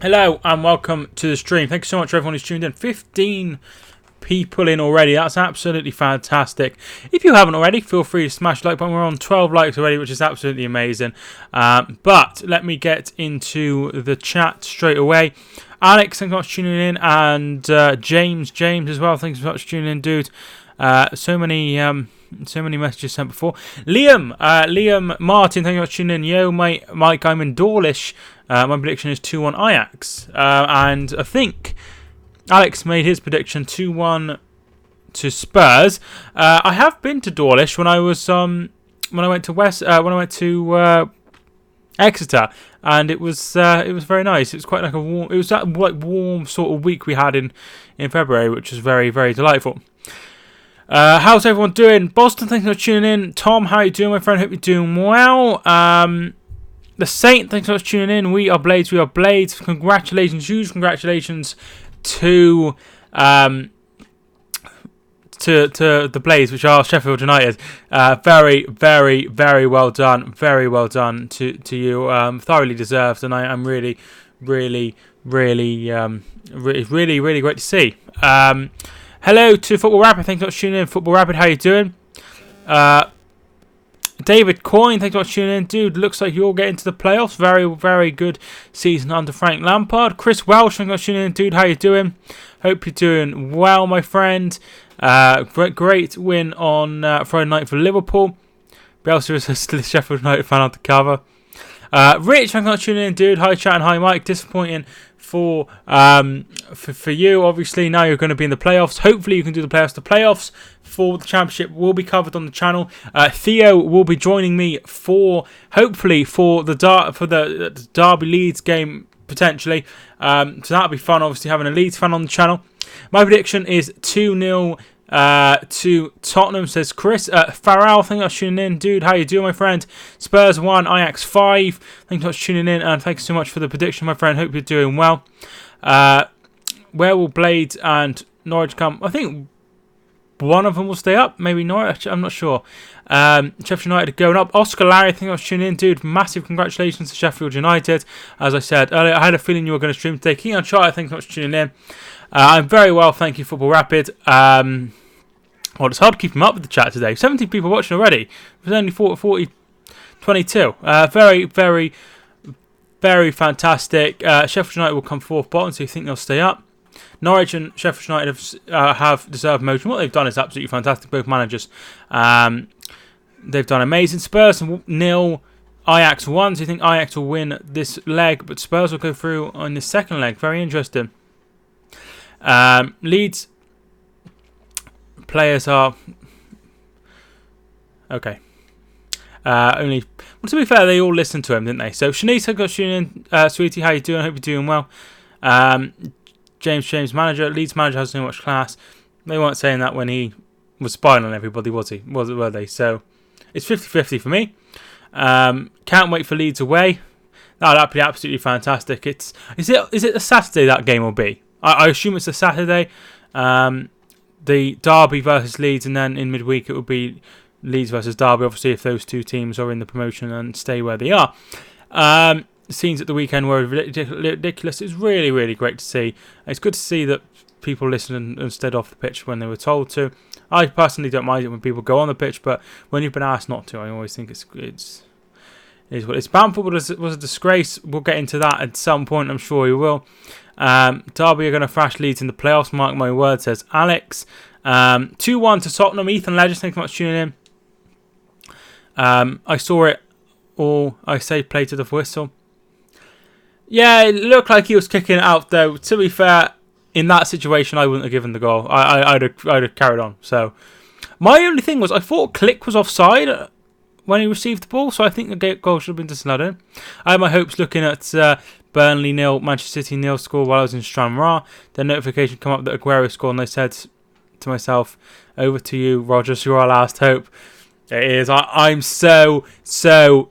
Hello and welcome to the stream. Thank you so much for everyone who's tuned in. 15 people in already. That's absolutely fantastic. If you haven't already, feel free to smash the like button. We're on 12 likes already, which is absolutely amazing. But let me get into the chat straight away. Alex, thanks so much for tuning in, and James as well. Thanks so much for tuning in, dude. So many messages sent before. Liam Martin, thank you for tuning in. Yo, Mike, I'm in Dawlish. My prediction is 2-1 Ajax. And I think Alex made his prediction 2-1 to Spurs. I have been to Dawlish when I went to Exeter, and it was very nice. It was quite like that warm sort of week we had in February, which was very, very delightful. How's everyone doing? Boston, thanks for tuning in. Tom, how are you doing, my friend? Hope you're doing well. The Saint, thanks so much for tuning in. We are Blades. Congratulations, huge congratulations to the Blades, which are Sheffield United. Very, very, very well done. Very well done to you. Thoroughly deserved, and I'm really, really, really, really, really great to see. Hello to Football Rapid. Thanks for tuning in. Football Rapid, how you doing? David Coyne, thanks for tuning in. Dude, looks like you'll get into the playoffs. Very, very good season under Frank Lampard. Chris Welsh, thanks for tuning in. Dude, how you doing? Hope you're doing well, my friend. Great win on Friday night for Liverpool. Bielsa is still a Sheffield United fan on the cover. Rich, thanks for tuning in, dude. Hi, chat, and hi, Mike. Disappointing for you, obviously. Now you're going to be in the playoffs. Hopefully you can do the playoffs. The playoffs for the championship will be covered on the channel. Theo will be joining me hopefully for the Derby Leeds game potentially. So that'll be fun, obviously, having a Leeds fan on the channel. My prediction is 2-0 to Tottenham, says Chris. Farrell, thank you for tuning in. Dude, how you doing, my friend? Spurs 1, Ajax 5. Thank you so much for tuning in, and thank you so much for the prediction, my friend. Hope you're doing well. Where will Blades and Norwich come? I think one of them will stay up. Maybe Norwich, I'm not sure. Sheffield United going up. Oscar Larry, thank you for tuning in. Dude, massive congratulations to Sheffield United. As I said earlier, I had a feeling you were going to stream today. King on Charter, thank you so much for tuning in. I'm very well, thank you, Football Rapid. Well, it's hard to keep them up with the chat today. 17 people watching already. There's only 22. Very, very, very fantastic. Sheffield United will come fourth bottom, so you think they'll stay up. Norwich and Sheffield United have deserved motion. What they've done is absolutely fantastic, both managers. They've done amazing. Spurs 0, Ajax 1. So you think Ajax will win this leg, but Spurs will go through on the second leg. Very interesting. Leeds players are okay. Well, to be fair, they all listened to him, didn't they? So Shanice, got tuning in. Sweetie, how you doing? I hope you're doing well. James manager, Leeds manager has so much class. They weren't saying that when he was spying on everybody, were they? So it's 50-50 for me. Can't wait for Leeds away. That'd be absolutely fantastic. Is it a Saturday that game will be? I assume it's a Saturday. The Derby versus Leeds, and then in midweek it will be Leeds versus Derby. Obviously, if those two teams are in the promotion and stay where they are. Scenes at the weekend were ridiculous. It's really, really great to see. It's good to see that people listen and stayed off the pitch when they were told to. I personally don't mind it when people go on the pitch, but when you've been asked not to, I always think it's what it's. Bamford was a disgrace. We'll get into that at some point. I'm sure we will. Derby are going to thrash Leeds in the playoffs. Mark my word, says Alex. 2-1 to Tottenham. Ethan Legend, thank you so much for tuning in. I saw it all. I say play to the whistle. Yeah, it looked like he was kicking it out, though. To be fair, in that situation, I wouldn't have given the goal. I'd have carried on. So my only thing was I thought Click was offside when he received the ball, so I think the goal should have been disallowed in. I had my hopes looking at Burnley 0, Manchester City 0 score while I was in Stranraer. Then notification come up that Aguero scored, and I said to myself, over to you, Rogers, you're our last hope. It is. I'm so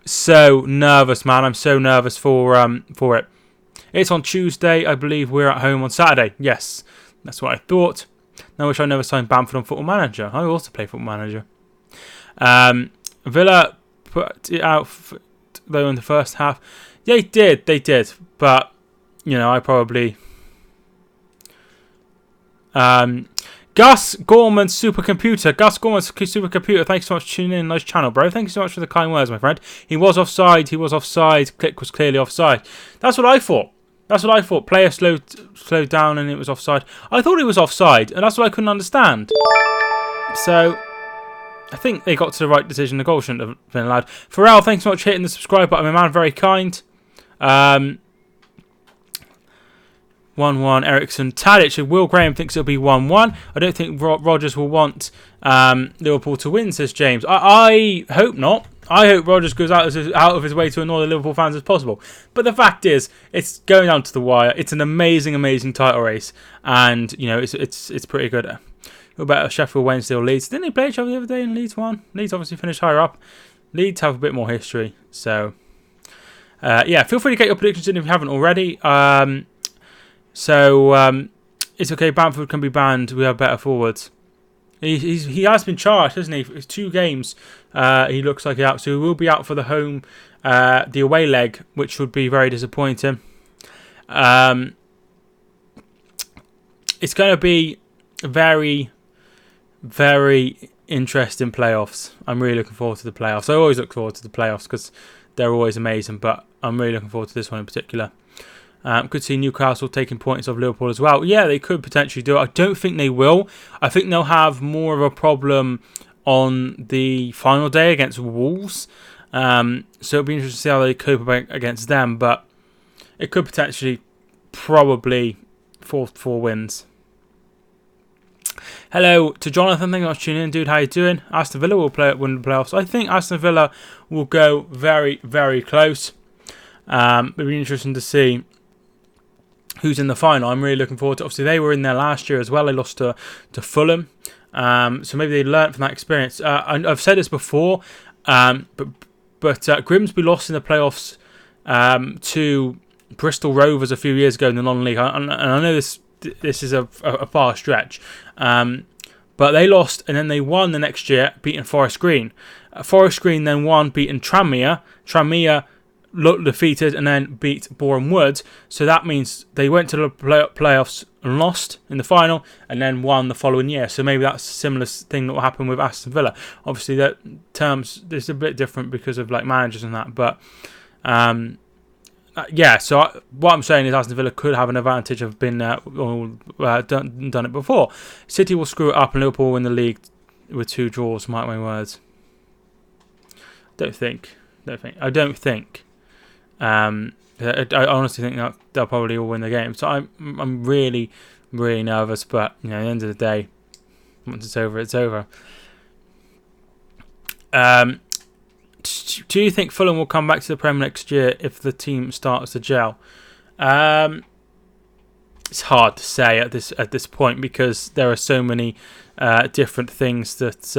nervous, man. I'm so nervous for it. It's on Tuesday. I believe we're at home on Saturday. Yes, that's what I thought. Now I wish I never signed Bamford on Football Manager. I also play Football Manager. Villa put it out though in the first half. They did. But you know, I probably... Gus Gorman Supercomputer. Gus Gorman Supercomputer, thanks so much for tuning in. Nice channel, bro. Thank you so much for the kind words, my friend. He was offside. He was offside. Click was clearly offside. That's what I thought. That's what I thought. Player slowed down and it was offside. I thought it was offside, and that's what I couldn't understand. So, I think they got to the right decision. The goal shouldn't have been allowed. Pharrell, thanks so much for hitting the subscribe button, my man. Very kind. 1-1 Ericsson Tadic. Will Graham thinks it'll be 1-1. I don't think Rodgers will want Liverpool to win, says James. I hope not. I hope Rodgers goes out of his way to annoy the Liverpool fans as possible. But the fact is, it's going down to the wire. It's an amazing, amazing title race, and you know it's pretty good. What about Sheffield Wednesday or Leeds? Didn't they play each other the other day and Leeds won? Leeds obviously finished higher up. Leeds have a bit more history, so yeah. Feel free to get your predictions in if you haven't already. It's okay. Bamford can be banned. We have better forwards. He has been charged, hasn't he? It's 2 games. He looks like he's out, so he will be out for the away leg, which would be very disappointing. It's going to be very, very interesting playoffs. I'm really looking forward to the playoffs. I always look forward to the playoffs because they're always amazing, but I'm really looking forward to this one in particular. Could see Newcastle taking points off Liverpool as well. Yeah, they could potentially do it. I don't think they will. I think they'll have more of a problem on the final day against Wolves. So it'll be interesting to see how they cope against them. But it could potentially, probably, 4 wins. Hello to Jonathan. Thank you for tuning in, dude. How you doing? Aston Villa will win the playoffs. I think Aston Villa will go very, very close. It'll be interesting to see who's in the final. I'm really looking forward to. Obviously, they were in there last year as well. They lost to Fulham, so maybe they learned from that experience. I've said this before, but Grimsby lost in the playoffs to Bristol Rovers a few years ago in the non-league, and I know this is a far stretch, but they lost and then they won the next year, beating Forest Green. Forest Green then won, beating Tranmere. Tranmere looked defeated and then beat Boreham Wood, so that means they went to the playoffs and lost in the final and then won the following year. So maybe that's a similar thing that will happen with Aston Villa. Obviously that terms is a bit different because of like managers and that, but yeah, so what I'm saying is Aston Villa could have an advantage of been done it before. City will screw it up and Liverpool will win the league with 2 draws, mark my words. I don't think. I honestly think that they'll probably all win the game. So I'm really, really nervous. But you know, at the end of the day, once it's over, it's over. Do you think Fulham will come back to the Premier next year if the team starts to gel? It's hard to say at this point because there are so many different things that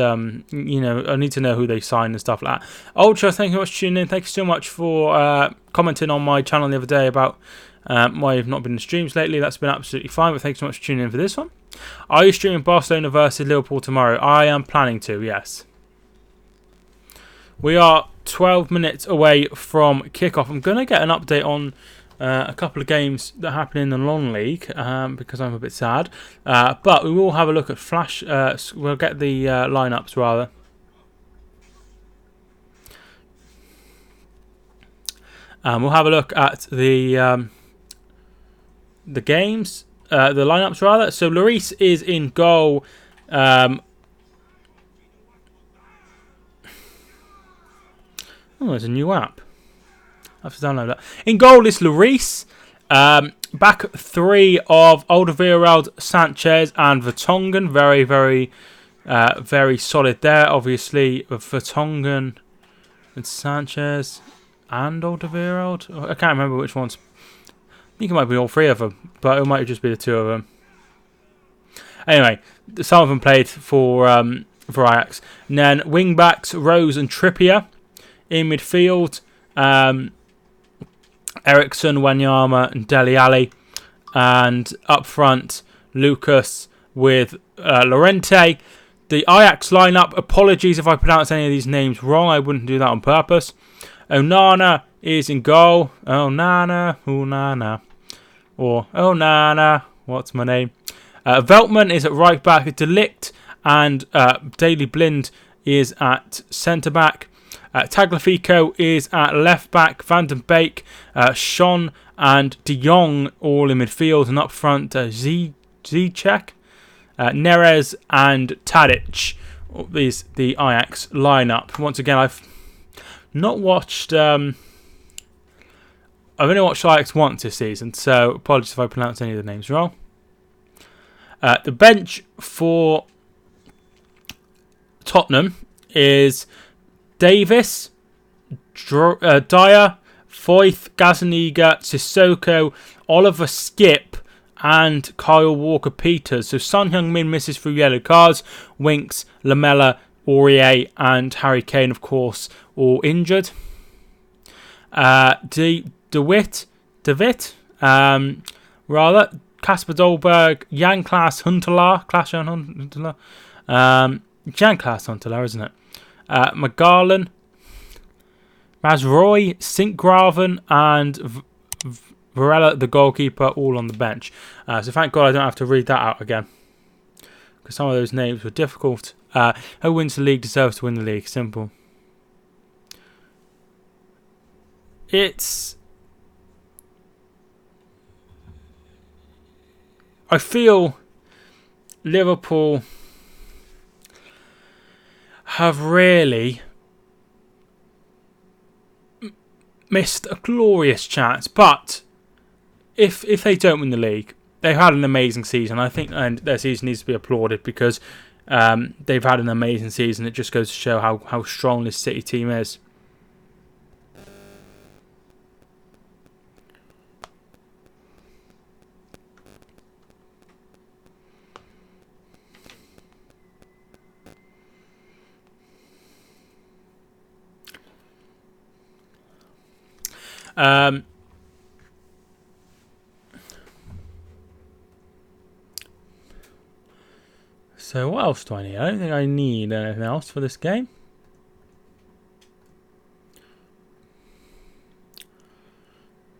you know. I need to know who they sign and stuff like that. Ultra, thank you so much for tuning in. Thank you so much for commenting on my channel the other day about why you've not been in streams lately. That's been absolutely fine. But thanks so much for tuning in for this one. Are you streaming Barcelona versus Liverpool tomorrow? I am planning to. Yes. We are 12 minutes away from kickoff. I'm going to get an update on a couple of games that happen in the non-league because I'm a bit sad. But we will have a look at flash. We'll get the lineups rather. We'll have a look at the games, the lineups rather. So Lloris is in goal. Oh, there's a new app. I have to download that. In goal is Lloris. Back 3 of Alderweireld, Sanchez and Vertonghen. Very, very, very solid there. Obviously, Vertonghen and Sanchez and Alderweireld. I can't remember which ones. I think it might be all 3 of them, but it might just be the 2 of them. Anyway, some of them played for Ajax. And then wing backs Rose and Trippier. In midfield, Ericsson, Wanyama and Dele Alli. And up front, Lucas with Llorente. The Ajax lineup, apologies if I pronounce any of these names wrong. I wouldn't do that on purpose. Onana is in goal. Onana. Or Onana. What's my name? Veltman is at right back. Delict and Daley Blind is at centre back. Tagliafico is at left back. Van den Beek, Sean and De Jong all in midfield, and up front Ziyech, Neres and Tadic is the Ajax lineup. Once again, I've not watched. I've only watched Ajax once this season, so apologies if I pronounce any of the names wrong. The bench for Tottenham is Davis, Dyer, Foyth, Gazaniga, Sissoko, Oliver Skip, and Kyle Walker-Peters. So Son Heung-min misses through yellow cards. Winks, Lamella, Aurier, and Harry Kane, of course, all injured. DeWitt, Kasper Dolberg, Jan-Klaas Huntelaar, Jan-Klaas Huntelaar, isn't it? McGarlin, Mazroy, Sinkgraven, and Varela, the goalkeeper, all on the bench. So thank God I don't have to read that out again, because some of those names were difficult. Who wins the league deserves to win the league. Simple. I feel Liverpool have really missed a glorious chance, but if they don't win the league, they've had an amazing season. I think their season needs to be applauded, because they've had an amazing season. It just goes to show how strong this City team is. So what else do I need? I don't think I need anything else for this game.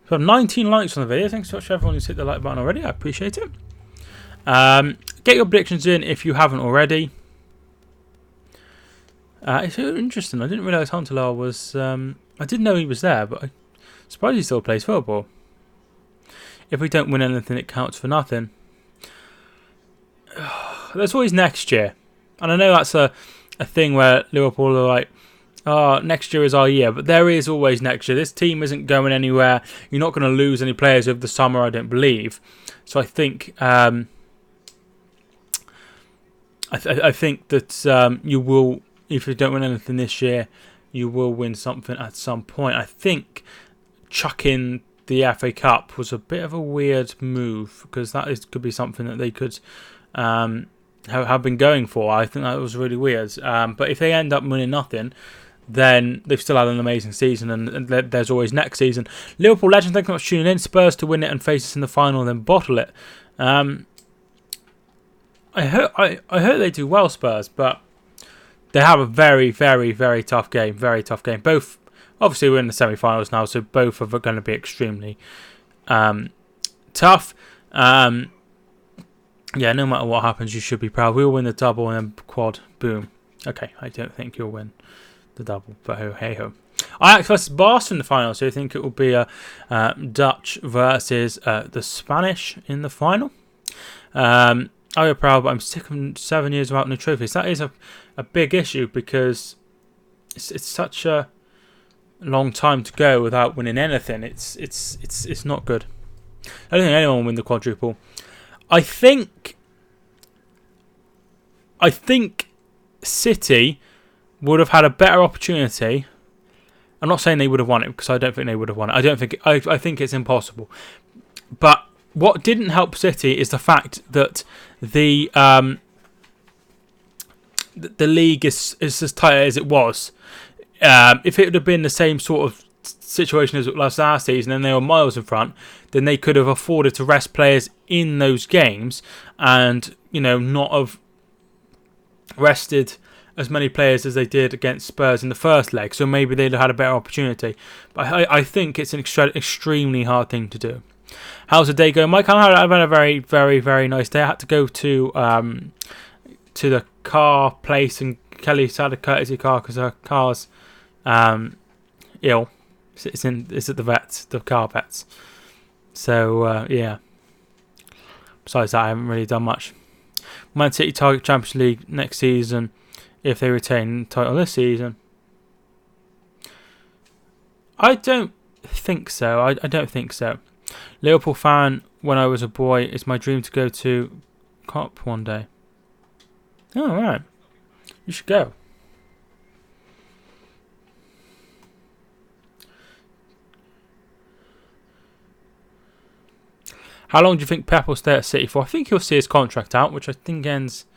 So 19 likes on the video. Thanks so much to everyone who's hit the like button already. I appreciate it. Get your predictions in if you haven't already. It's so interesting. I didn't realise Huntelaar was... I didn't know he was there, but I suppose he still plays football. If we don't win anything, it counts for nothing. There's always next year. And I know that's a thing where Liverpool are like, oh, next year is our year. But there is always next year. This team isn't going anywhere. You're not going to lose any players over the summer, I don't believe. So I think I think that you will, if you don't win anything this year, you will win something at some point. I think chucking the FA Cup was a bit of a weird move, because could be something that they could have been going for. I think that was really weird. But if they end up winning nothing, then they've still had an amazing season, and there's always next season. Liverpool legend, thank you so much for tuning in. Spurs to win it and face us in the final and then bottle it. I hope they do well, Spurs, but they have a very, very, very tough game. Very tough game. Both, obviously, we're in the semi-finals now, so both are going to be extremely tough. Yeah, no matter what happens, you should be proud. We'll win the double and then quad. Boom. Okay, I don't think you'll win the double, but hey ho. Ajax versus Barca in the final, so I think it will be Dutch versus the Spanish in the final. I'm proud, but I'm sick of 7 years without no trophies. That is a big issue, because it's such a long time to go without winning anything. It's not good. I don't think anyone will win the quadruple. I think City would have had a better opportunity. I'm not saying they would have won it, because I don't think they would have won it. I think it's impossible. But what didn't help City is the fact that the league is as tight as it was. If it would have been the same sort of situation as it was last season and they were miles in front, then they could have afforded to rest players in those games and, not have rested as many players as they did against Spurs in the first leg. So maybe they'd have had a better opportunity. But I think it's an extremely hard thing to do. How's the day going, Mike? I've had a very, very, very nice day. I had to go to the car place, and Kelly's had a courtesy car because her car's ill. It's at the vets, the car vets. So yeah. Besides that, I haven't really done much. Man City target Champions League next season if they retain the title this season. I don't think so. I don't think so. Liverpool fan when I was a boy. It's my dream to go to COP one day. Oh, right. You should go. How long do you think Pep will stay at City for? I think he'll see his contract out, which I think ends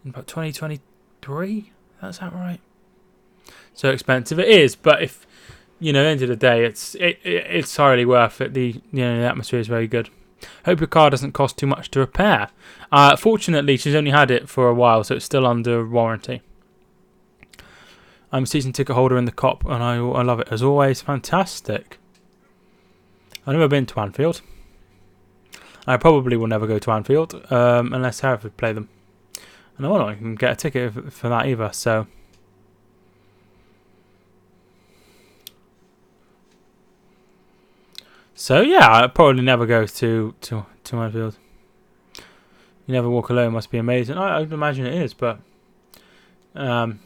in about 2023. That's that right? So expensive it is, but if at the end of the day, it's thoroughly worth it. The atmosphere is very good. Hope your car doesn't cost too much to repair. Fortunately, she's only had it for a while, so it's still under warranty. I'm a season ticket holder in the COP, and I love it as always. Fantastic. I've never been to Anfield. I probably will never go to Anfield unless Hereford play them. And I don't know, I can get a ticket for that either. So yeah, I'll probably never go to Anfield. You never walk alone must be amazing. I imagine it is, but I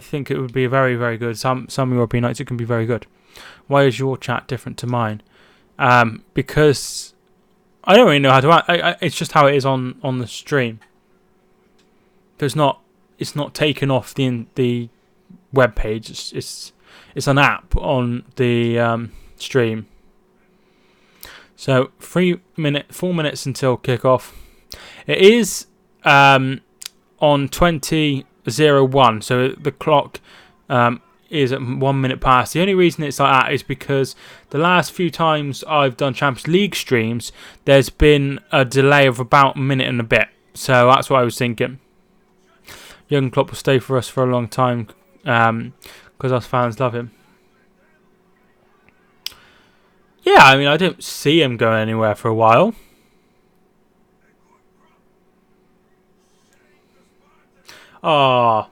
think it would be very, very good. Some European nights it can be very good. Why is your chat different to mine? Because I don't really know how to. It's just how it is on the stream. It's not taken off the web page. It's an app on the stream. So 4 minutes until kickoff. It is on 20:01. So the clock is at 1 minute past. The only reason it's like that is because the last few times I've done Champions League streams, there's been a delay of about a minute and a bit. So that's what I was thinking. Jurgen Klopp will stay for us for a long time because us fans love him. Yeah, I mean, I don't see him going anywhere for a while. Oh,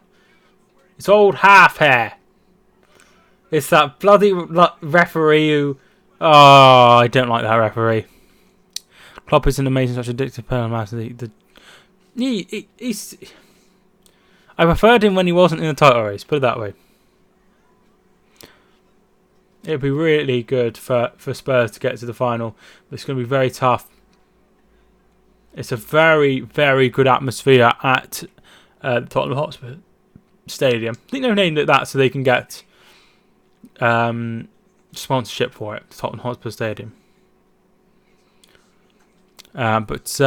it's old half hair. It's that bloody referee who... Oh, I don't like that referee. Klopp is an amazing, such addictive player. He's... I preferred him when he wasn't in the title race, put it that way. It would be really good for Spurs to get to the final. But it's going to be very tough. It's a very, very good atmosphere at the Tottenham Hotspur Stadium. I think they've named it that so they can get sponsorship for it, the Tottenham Hotspur Stadium. But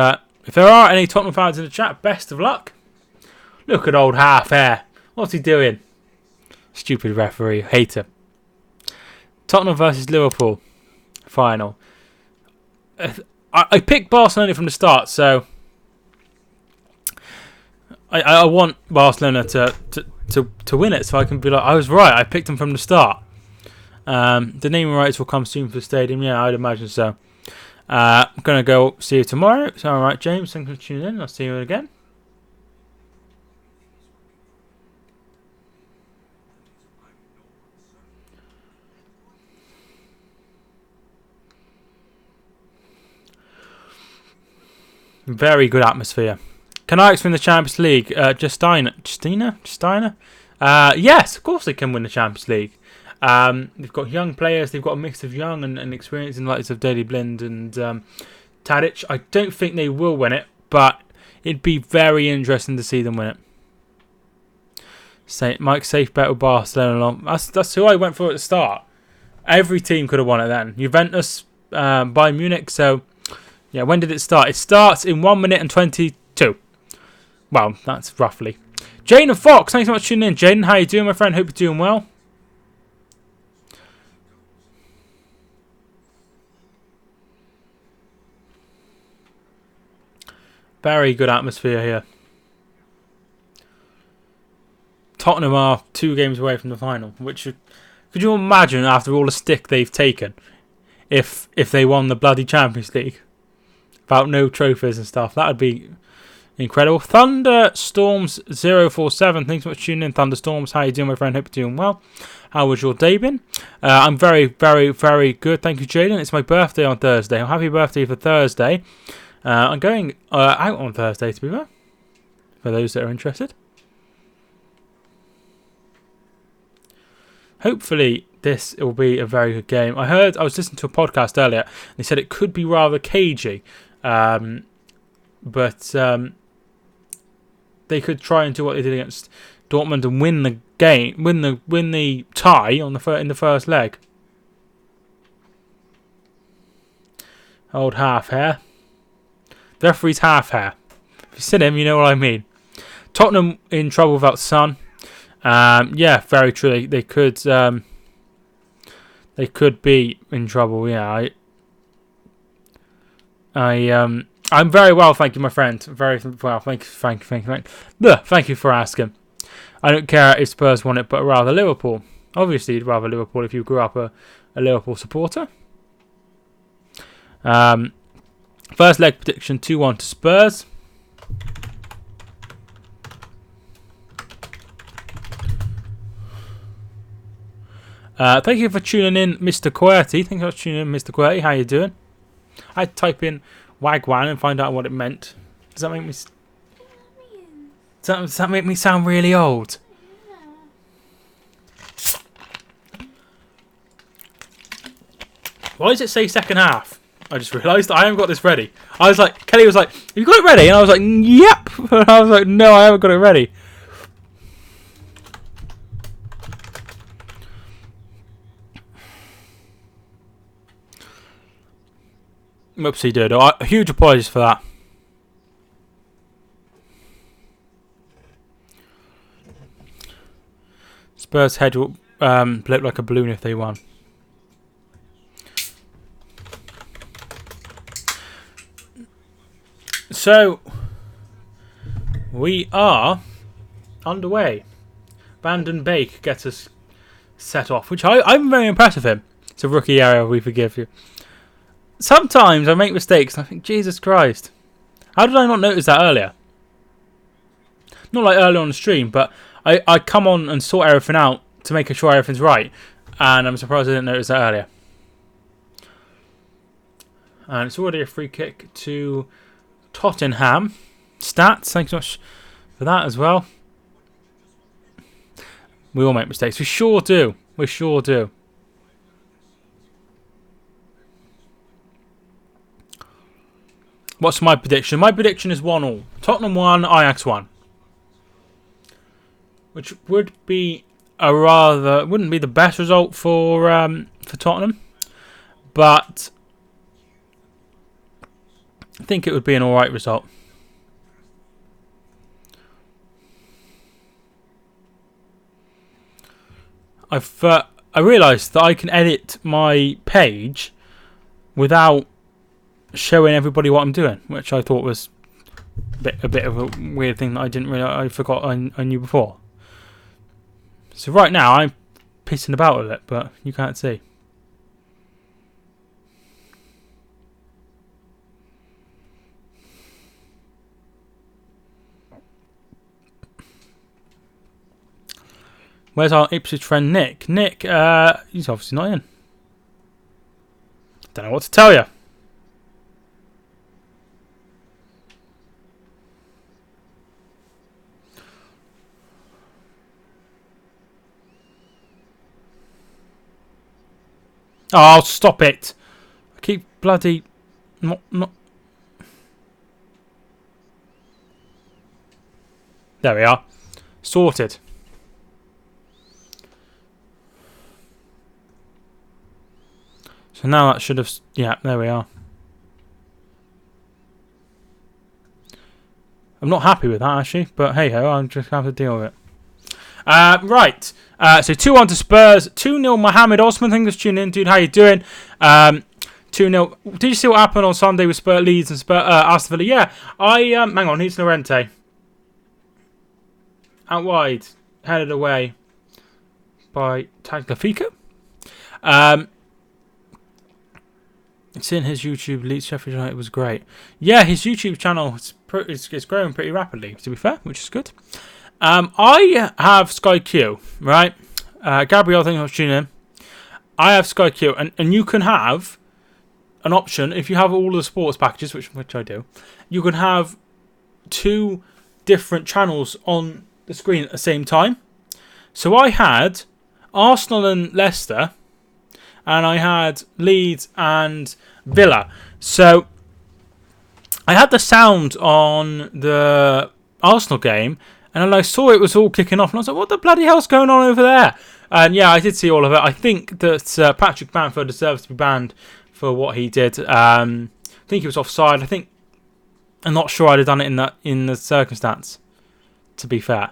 if there are any Tottenham fans in the chat, best of luck. Look at old half hair. What's he doing? Stupid referee. Hater. Tottenham versus Liverpool final. I picked Barcelona from the start, so I want Barcelona to win it, so I can be like, I was right. I picked them from the start. The naming rights will come soon for the stadium. Yeah, I'd imagine so. I'm gonna go see you tomorrow. So, all right, James, thanks for tuning in. I'll see you again. Very good atmosphere. Can Ajax win the Champions League? Justina? Yes, of course they can win the Champions League. They've got young players. They've got a mix of young and experienced in the likes of Daley Blind and Tadic. I don't think they will win it, but it'd be very interesting to see them win it. Mike, safe bet with Barcelona. That's who I went for at the start. Every team could have won it then. Juventus, Bayern Munich, so... Yeah, when did it start? It starts in 1 minute and 22. Well, that's roughly. Jaden and Fox, thanks so much for tuning in. Jaden, how you doing, my friend? Hope you're doing well. Very good atmosphere here. Tottenham are 2 games away from the final. Which, could you imagine after all the stick they've taken? if they won the bloody Champions League without no trophies and stuff. That would be incredible. Thunderstorms 047. Thanks so much for tuning in, Thunderstorms. How you doing, my friend? Hope you're doing well. How was your day been? I'm very, very, very good. Thank you, Jaden. It's my birthday on Thursday. Happy birthday for Thursday. I'm going out on Thursday, to be fair, for those that are interested. Hopefully, this will be a very good game. I was listening to a podcast earlier, and they said it could be rather cagey. But they could try and do what they did against Dortmund and win the game, win the tie on in the first leg. Old half hair. The referee's half hair. If you've seen him, you know what I mean. Tottenham in trouble without Son. Yeah, very true. They could be in trouble. Yeah, I'm very well, thank you, my friend. Very well, thank you for asking. I don't care if Spurs won it, but rather Liverpool. Obviously, you'd rather Liverpool if you grew up a Liverpool supporter. First leg prediction 2-1 to Spurs. Thank you for tuning in, Mr. QWERTY. Thank you for tuning in, Mr. QWERTY. How you doing? I type in Wagwan and find out what it meant. Does that make me? Does that make me sound really old? Why does it say second half? I just realised I haven't got this ready. I was like, Kelly was like, "Have you got it ready?" And I was like, "Yep." And I was like, "No, I haven't got it ready." Oopsie doodle. Huge apologies for that. Spurs' head will blow like a balloon if they won. So, we are underway. Vanden Beek gets us set off, which I'm very impressed with him. It's a rookie error, we forgive you. Sometimes I make mistakes and I think, Jesus Christ. How did I not notice that earlier? Not like earlier on the stream, but I come on and sort everything out to make sure everything's right. And I'm surprised I didn't notice that earlier. And it's already a free kick to Tottenham. Stats, thanks so much for that as well. We all make mistakes. We sure do. We sure do. What's my prediction? My prediction is 1-1. Tottenham 1, Ajax 1. Which would be wouldn't be the best result for Tottenham, but I think it would be an alright result. I realised that I can edit my page without showing everybody what I'm doing, which I thought was a bit of a weird thing that I forgot I knew before. So right now I'm pissing about with it, but you can't see. Where's our Ipswich friend Nick? Nick, he's obviously not in. Don't know what to tell you. Oh, stop it! I keep bloody not. There we are. Sorted. So now that should have... Yeah, there we are. I'm not happy with that, actually. But hey-ho, I'm just going to have to deal with it. Right. So 2-1 to Spurs. 2-0 Mohamed Osman. Thanks for tuning in, dude. How you doing? 2-0. Did you see what happened on Sunday with Spurs Leeds and Aston Villa? Yeah. Hang on. Here's Llorente. Out wide. Headed away by Tagliafico. Seeing his YouTube Leeds Sheffield United was great. Yeah, his YouTube channel is growing pretty rapidly, to be fair, which is good. I have Sky Q, right? Gabrielle, thank you for tuning in. I have Sky Q, and you can have an option if you have all the sports packages, which I do. You can have 2 different channels on the screen at the same time. So I had Arsenal and Leicester, and I had Leeds and Villa. So I had the sound on the Arsenal game, and then I saw it was all kicking off, and I was like, what the bloody hell's going on over there? And yeah, I did see all of it. I think that Patrick Bamford deserves to be banned for what he did. I think he was offside. I'm not sure I'd have done it in the circumstance, to be fair.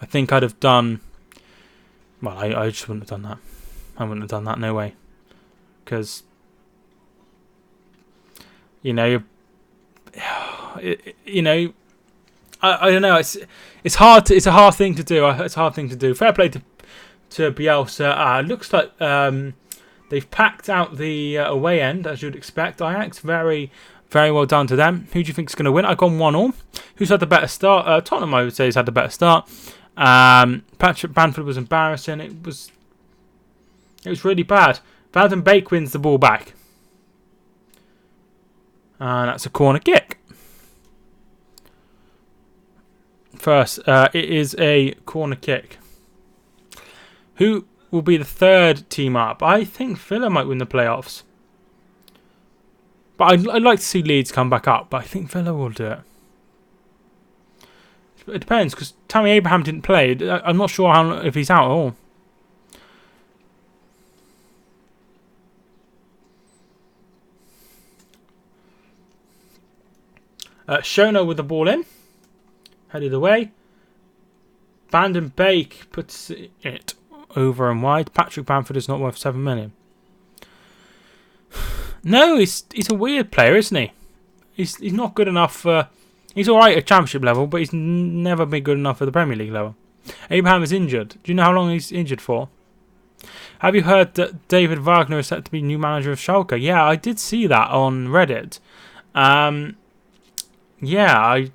I think I'd have done... Well, I just wouldn't have done that. I wouldn't have done that, no way. Because, you know, I don't know. It's hard. It's a hard thing to do. It's a hard thing to do. Fair play to Bielsa. Looks like they've packed out the away end, as you'd expect. Ajax, very, very well done to them. Who do you think is going to win? I've gone 1-1. Who's had the better start? Tottenham, I would say, has had the better start. Patrick Bamford was embarrassing. It was really bad. Van den Beek wins the ball back. And that's a corner kick. First, it is a corner kick. Who will be the third team up? I think Villa might win the playoffs. But I'd like to see Leeds come back up, but I think Villa will do it. It depends, because Tammy Abraham didn't play. I'm not sure if he's out at all. Shona with the ball in. Headed away. Van den Beek puts it over and wide. Patrick Bamford is not worth 7 million. No, he's a weird player, isn't he? He's not good enough for... He's alright at Championship level, but he's never been good enough for the Premier League level. Abraham is injured. Do you know how long he's injured for? Have you heard that David Wagner is set to be new manager of Schalke? Yeah, I did see that on Reddit. Yeah, I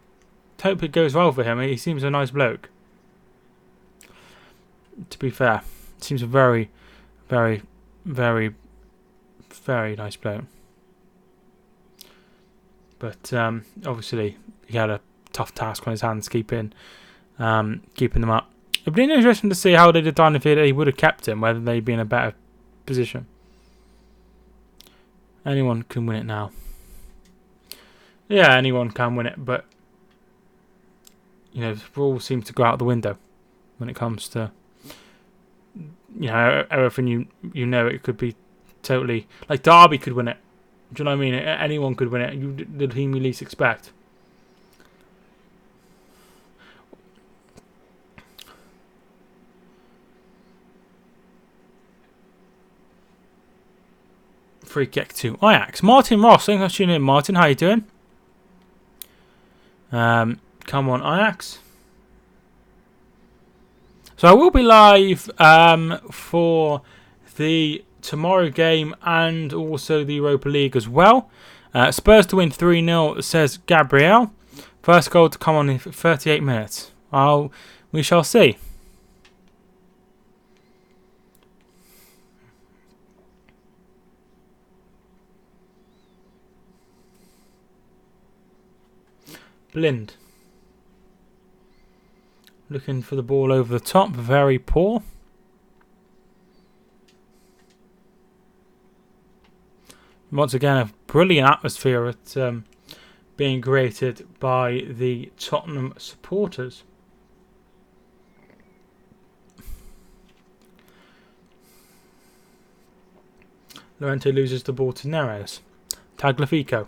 hope it goes well for him. He seems a nice bloke. To be fair, seems a very, very, very, very nice bloke. But obviously, he had a tough task on his hands keeping them up. It'd be interesting to see how they'd have done if he would have kept him, whether they'd be in a better position. Anyone can win it now. Yeah, anyone can win it, but you know, the rules seem to go out the window when it comes to, you know, everything you know. It could be totally like Derby could win it. Do you know what I mean? Anyone could win it. The team you least expect. Free kick to Ajax. Martin Ross, thanks for tuning in, Martin. How you doing? Come on, Ajax. So I will be live for the tomorrow game and also the Europa League as well. Spurs to win 3-0, says Gabriel. First goal to come on in 38 minutes. We shall see. Blind. Looking for the ball over the top. Very poor. Once again, a brilliant atmosphere at being created by the Tottenham supporters. Llorente loses the ball to Neres. Tagliafico.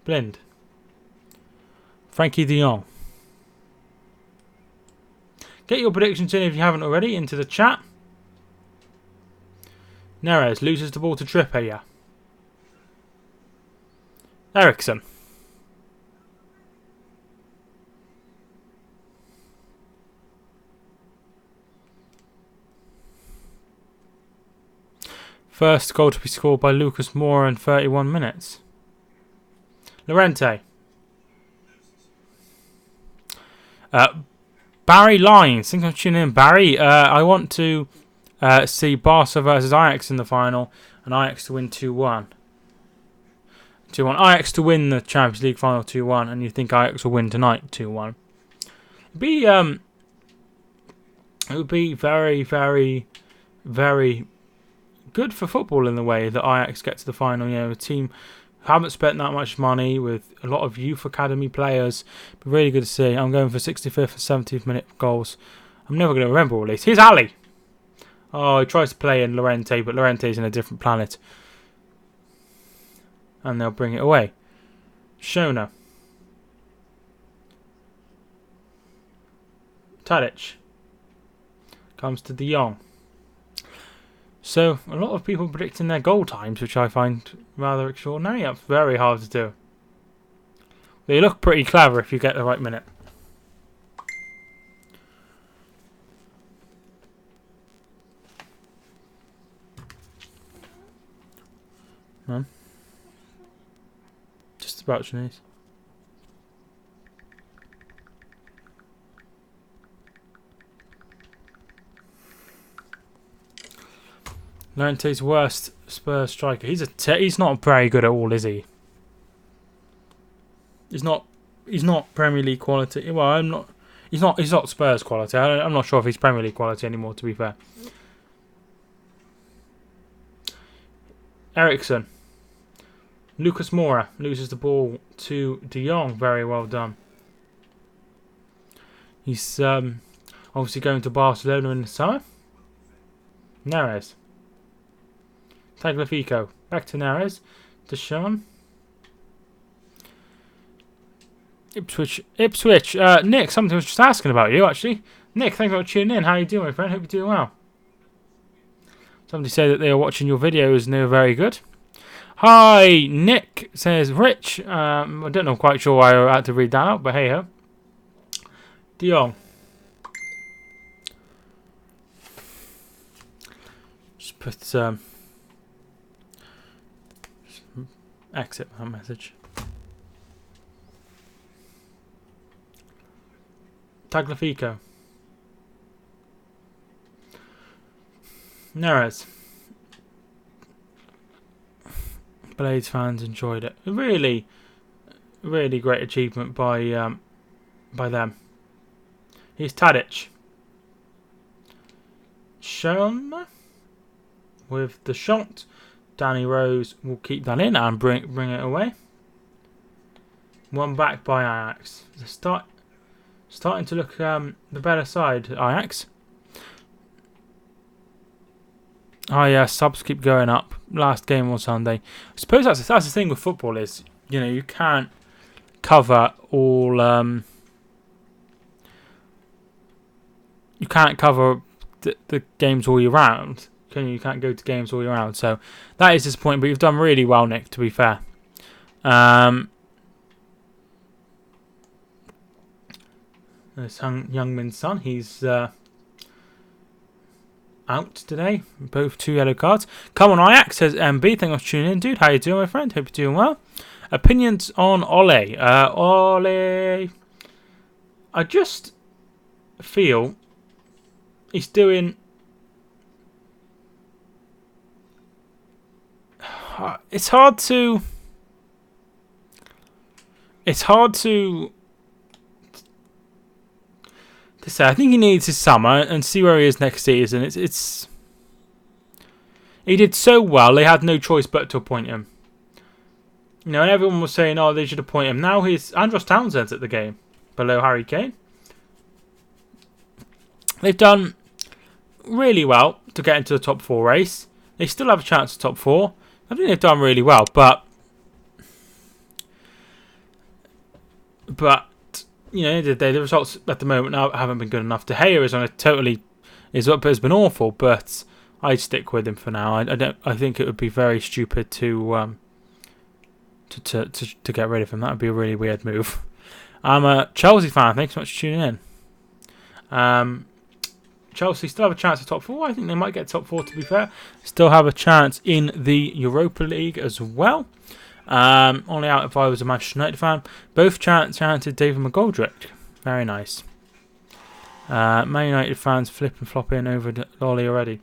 Blind. Frankie de Jong. Get your predictions in if you haven't already into the chat. Neres loses the ball to Trippier. Ericsson. First goal to be scored by Lucas Moura in 31 minutes. Llorente. Barry Lines. Think I'm tuning in. Barry, I want to see Barca versus Ajax in the final, and Ajax to win 2-1. 2-1. Ajax to win the Champions League final 2-1, and you think Ajax will win tonight 2-1. It would be very, very, very good for football in the way that Ajax get to the final. You know, a team who haven't spent that much money with a lot of youth academy players. Be really good to see. I'm going for 65th and 70th minute goals. I'm never going to remember all these. Here's Ali. Oh, he tries to play in Llorente, but Llorente's in a different planet. And they'll bring it away. Shona. Tadic. Comes to De Jong. So, a lot of people predicting their goal times, which I find rather extraordinary. That's very hard to do. They look pretty clever if you get the right minute. Man. Just about Chinese. Llorente's worst Spurs striker. He's not very good at all, is he? He's not Premier League quality. Well, He's not Spurs quality. I'm not sure if he's Premier League quality anymore, to be fair. Ericsson. Lucas Moura loses the ball to De Jong. Very well done. He's obviously going to Barcelona in the summer. Neres. Tagliafico. Back to Neres. To Sean. Ipswich. Nick, something I was just asking about you, actually. Nick, thanks for tuning in. How you doing, my friend? Hope you're doing well. Somebody said that they were watching your videos and they were very good. Hi, Nick, says Rich. I don't know quite sure why I had to read that out, but hey ho. De Jong. Just put exit that message. Tagliafico. Neres. Blades fans enjoyed it. Really, really great achievement by them. Here's Tadic. Sean with the shot. Danny Rose will keep that in and bring it away. One back by Ajax. Starting to look the better side, Ajax. Oh yeah, subs keep going up. Last game on Sunday. I suppose that's the thing with football is, you know, you can't cover all. You can't cover the games all year round. Can you? You can't go to games all year round. So that is disappointing. But you've done really well, Nick. To be fair. There's Youngman's son. He's out today. Both 2 yellow cards. Come on, Ajax, says MB. Thanks for tuning in, dude. How you doing, my friend? Hope you're doing well. Opinions on Ole. Ole. I just feel he's doing. It's hard to say. I think he needs his summer and see where he is next season. It's he did so well, they had no choice but to appoint him. You know, and everyone was saying, oh, they should appoint him. Now he's Andros Townsend's at the game, below Harry Kane. They've done really well to get into the top 4 race. They still have a chance at top 4. I think they've done really well, but you know, the results at the moment now haven't been good enough. De Gea is on a has been awful, but I'd stick with him for now. I think it would be very stupid to get rid of him. That would be a really weird move. I'm a Chelsea fan. Thanks so much for tuning in. Chelsea still have a chance at top 4. I think they might get top 4, to be fair. Still have a chance in the Europa League as well. Only out if I was a Manchester United fan. Both chanted David McGoldrick. Very nice. Man United fans flip and flop in over Lolly already.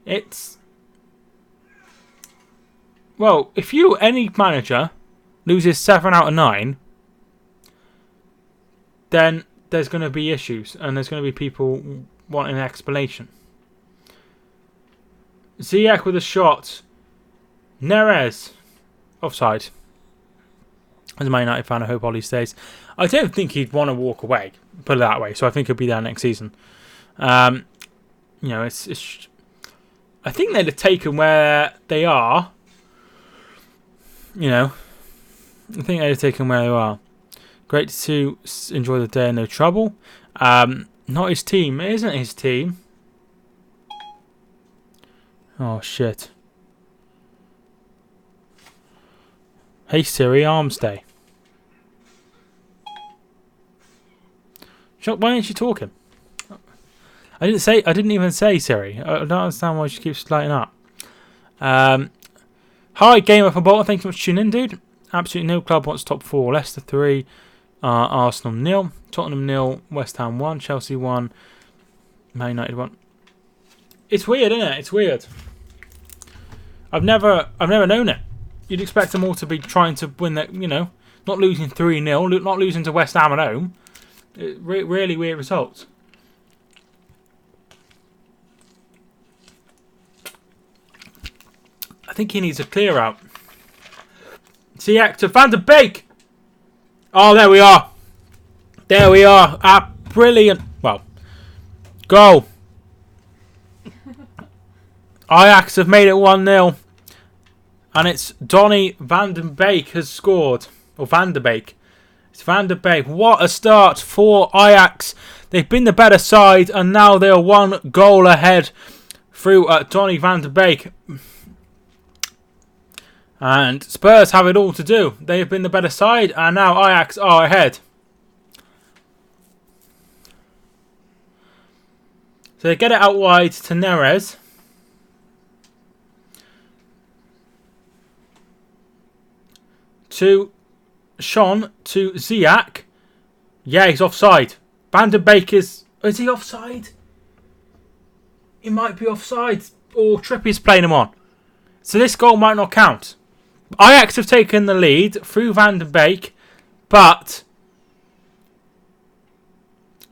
It's... Well, if any manager loses 7 out of 9, then there's going to be issues. And there's going to be people wanting an explanation. Ziyech with a shot. Neres. Offside. As a Man United fan, I hope Ollie stays. I don't think he'd want to walk away, put it that way. So I think he'll be there next season. You know, it's. I think they'd have taken where they are. You know, I think they'd have taken where they are. Great to enjoy the day and no trouble. Not his team. It isn't his team. Oh shit. Hey Siri, Arms Day. Why aren't you talking? I didn't even say Siri. I don't understand why she keeps lighting up. Hi, Gamer from Bolton. Thank you so much for tuning in, dude. Absolutely no club wants top 4. Leicester 3, Arsenal 0, Tottenham 0, West Ham 1, Chelsea 1, Man United 1. It's weird, isn't it? It's weird. I've never known it. You'd expect them all to be trying to win that, you know, not losing 3-0, not losing to West Ham at home. Really weird results. I think he needs a clear out. Ziyech to Van der Beek. Oh, there we are. There we are. Ah, brilliant. Well, goal. Ajax have made it 1-0. And it's Donny van den Beek has scored. Or Van der Beek. It's Van der Beek. What a start for Ajax. They've been the better side. And now they are 1 goal ahead through Donny van der Beek. And Spurs have it all to do. They have been the better side. And now Ajax are ahead. So they get it out wide to Neres. To Sean, to Ziyech. Yeah, he's offside. Van der Beek is he offside? He might be offside. Or Trippier's playing him on. So this goal might not count. Ajax have taken the lead through Van der Beek. But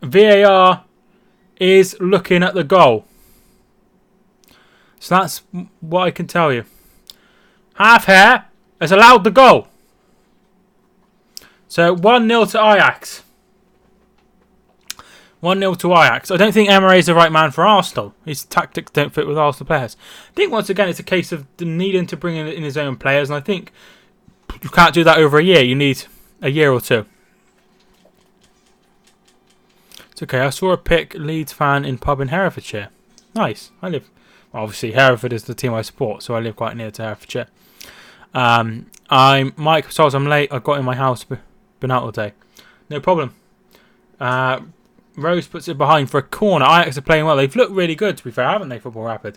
VAR is looking at the goal. So that's what I can tell you. Half Hair has allowed the goal. So 1-0 to Ajax. 1-0 to Ajax. I don't think Emery is the right man for Arsenal. His tactics don't fit with Arsenal players. I think once again it's a case of needing to bring in his own players. And I think you can't do that over a year. You need a year or two. It's okay. I saw a pic Leeds fan in pub in Herefordshire. Nice. I live... Well, obviously Hereford is the team I support. So I live quite near to Herefordshire. I'm Mike. So I'm late. I got in my house... Been out all day. No problem. Rose puts it behind for a corner. Ajax are playing well. They've looked really good, to be fair, haven't they, Football Rapid?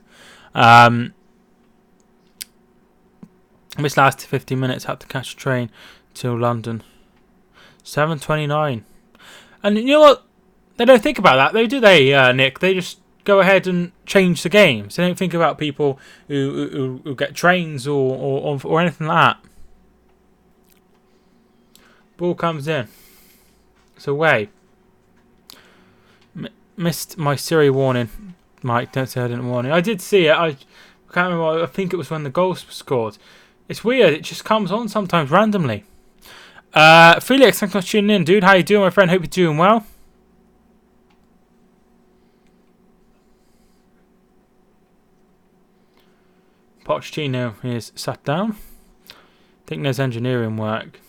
This last 15 minutes, had to catch a train till London. 7:29. And you know what? They don't think about that, though, do they, Nick? They just go ahead and change the games. They don't think about people who get trains or anything like that. Ball comes in. It's away. Missed my Siri warning. Mike, don't say I didn't warn you. I did see it. I can't remember. I think it was when the goals were scored. It's weird. It just comes on sometimes randomly. Felix, thanks for tuning in, dude. How you doing, my friend? Hope you're doing well. Pochettino is sat down. I think there's engineering work.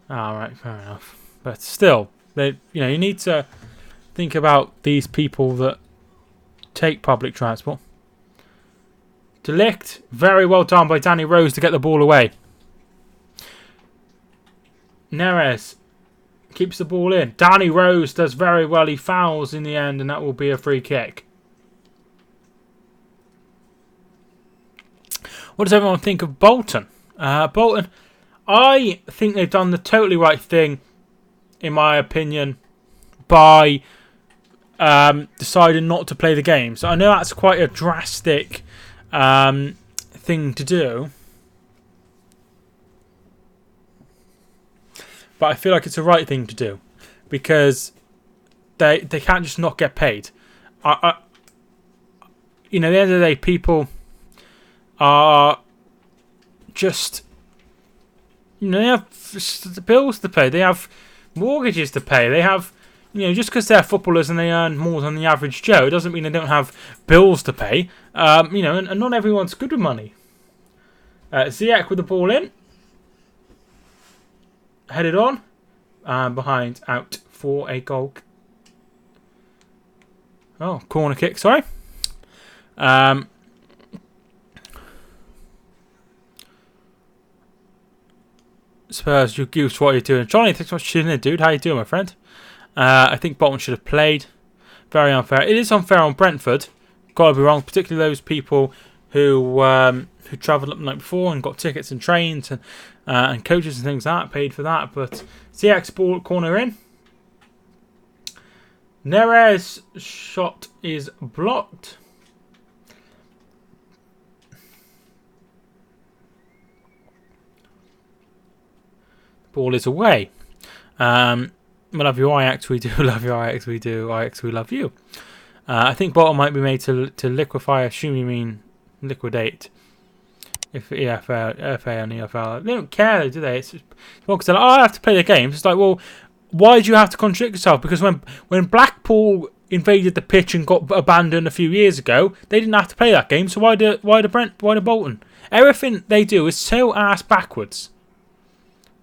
Alright, fair enough. But still, you need to think about these people that take public transport. De Ligt, very well done by Danny Rose to get the ball away. Neres Keeps the ball in. Danny Rose does very well. He fouls in the end, and that will be a free kick. What does everyone think of Bolton? Bolton, I think they've done the totally right thing, in my opinion, by deciding not to play the games. I know that's quite a drastic thing to do, but I feel like it's the right thing to do because they can't just not get paid. You know, at the end of the day, people are just, you know, they have bills to pay, they have mortgages to pay, they have, you know, just because they're footballers and they earn more than the average Joe doesn't mean they don't have bills to pay. You know, and not everyone's good with money. Ziyech with the ball in, headed on, behind, out for a goal. Oh, corner kick, sorry. Spurs, you goose, what are you doing? Johnny, thanks so much for tuning in, dude. How you doing, my friend? I think Bolton should have played. Very unfair. It is unfair on Brentford. Gotta be wrong, particularly those people who travelled up the night before and got tickets and trains and coaches and things like that, paid for that. But CX ball corner in. Neres' shot is blocked. Ball is away. We love you, Ajax. We do love you, Ajax. We do, Ajax. We love you. I think Bolton might be made to liquefy. I assume you mean liquidate. If EFL, FA and EFL, they don't care, do they? It's just, well, because they're like, oh, I have to play the games. It's like, well, why do you have to contradict yourself? Because when Blackpool invaded the pitch and got abandoned a few years ago, they didn't have to play that game. So why do Bolton? Everything they do is so ass backwards.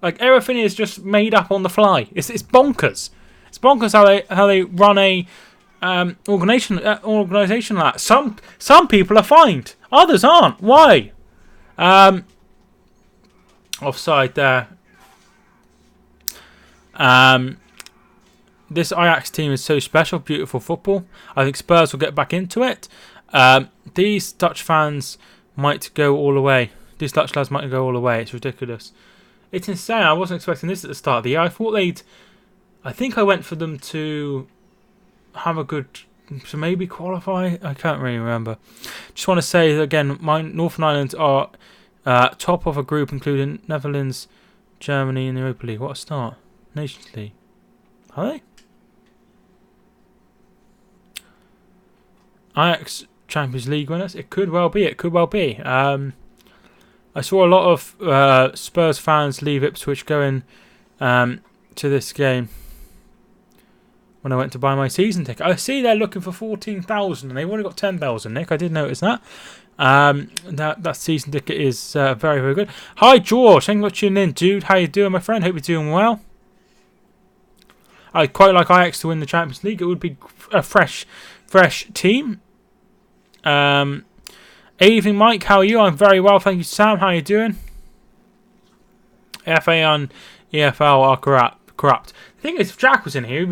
Like, everything is just made up on the fly. It's bonkers. It's bonkers how they run a organisation like that. Some people are fined, others aren't. Why? Offside there. This Ajax team is so special. Beautiful football. I think Spurs will get back into it. These Dutch fans might go all the way. These Dutch lads might go all the way. It's ridiculous. It's insane. I wasn't expecting this at the start of the year. I thought I think I went for them to have a good, to maybe qualify. I can't really remember. Just want to say that again, Northern Ireland are top of a group including Netherlands, Germany, and the Europa League. What a start! Nations League. Are they? Ajax Champions League winners. It could well be. It could well be. I saw a lot of Spurs fans leave Ipswich going to this game when I went to buy my season ticket. I see they're looking for 14,000 and they've only got 10,000, Nick. I did notice that. That season ticket is very, very good. Hi, George. Thank you for tuning in, dude. How you doing, my friend? Hope you're doing well. I'd quite like Ajax to win the Champions League. It would be a fresh team. Evening, Mike. How are you? I'm very well, thank you, Sam. How are you doing? FA and EFL are corrupt. The thing is, if Jack was in here,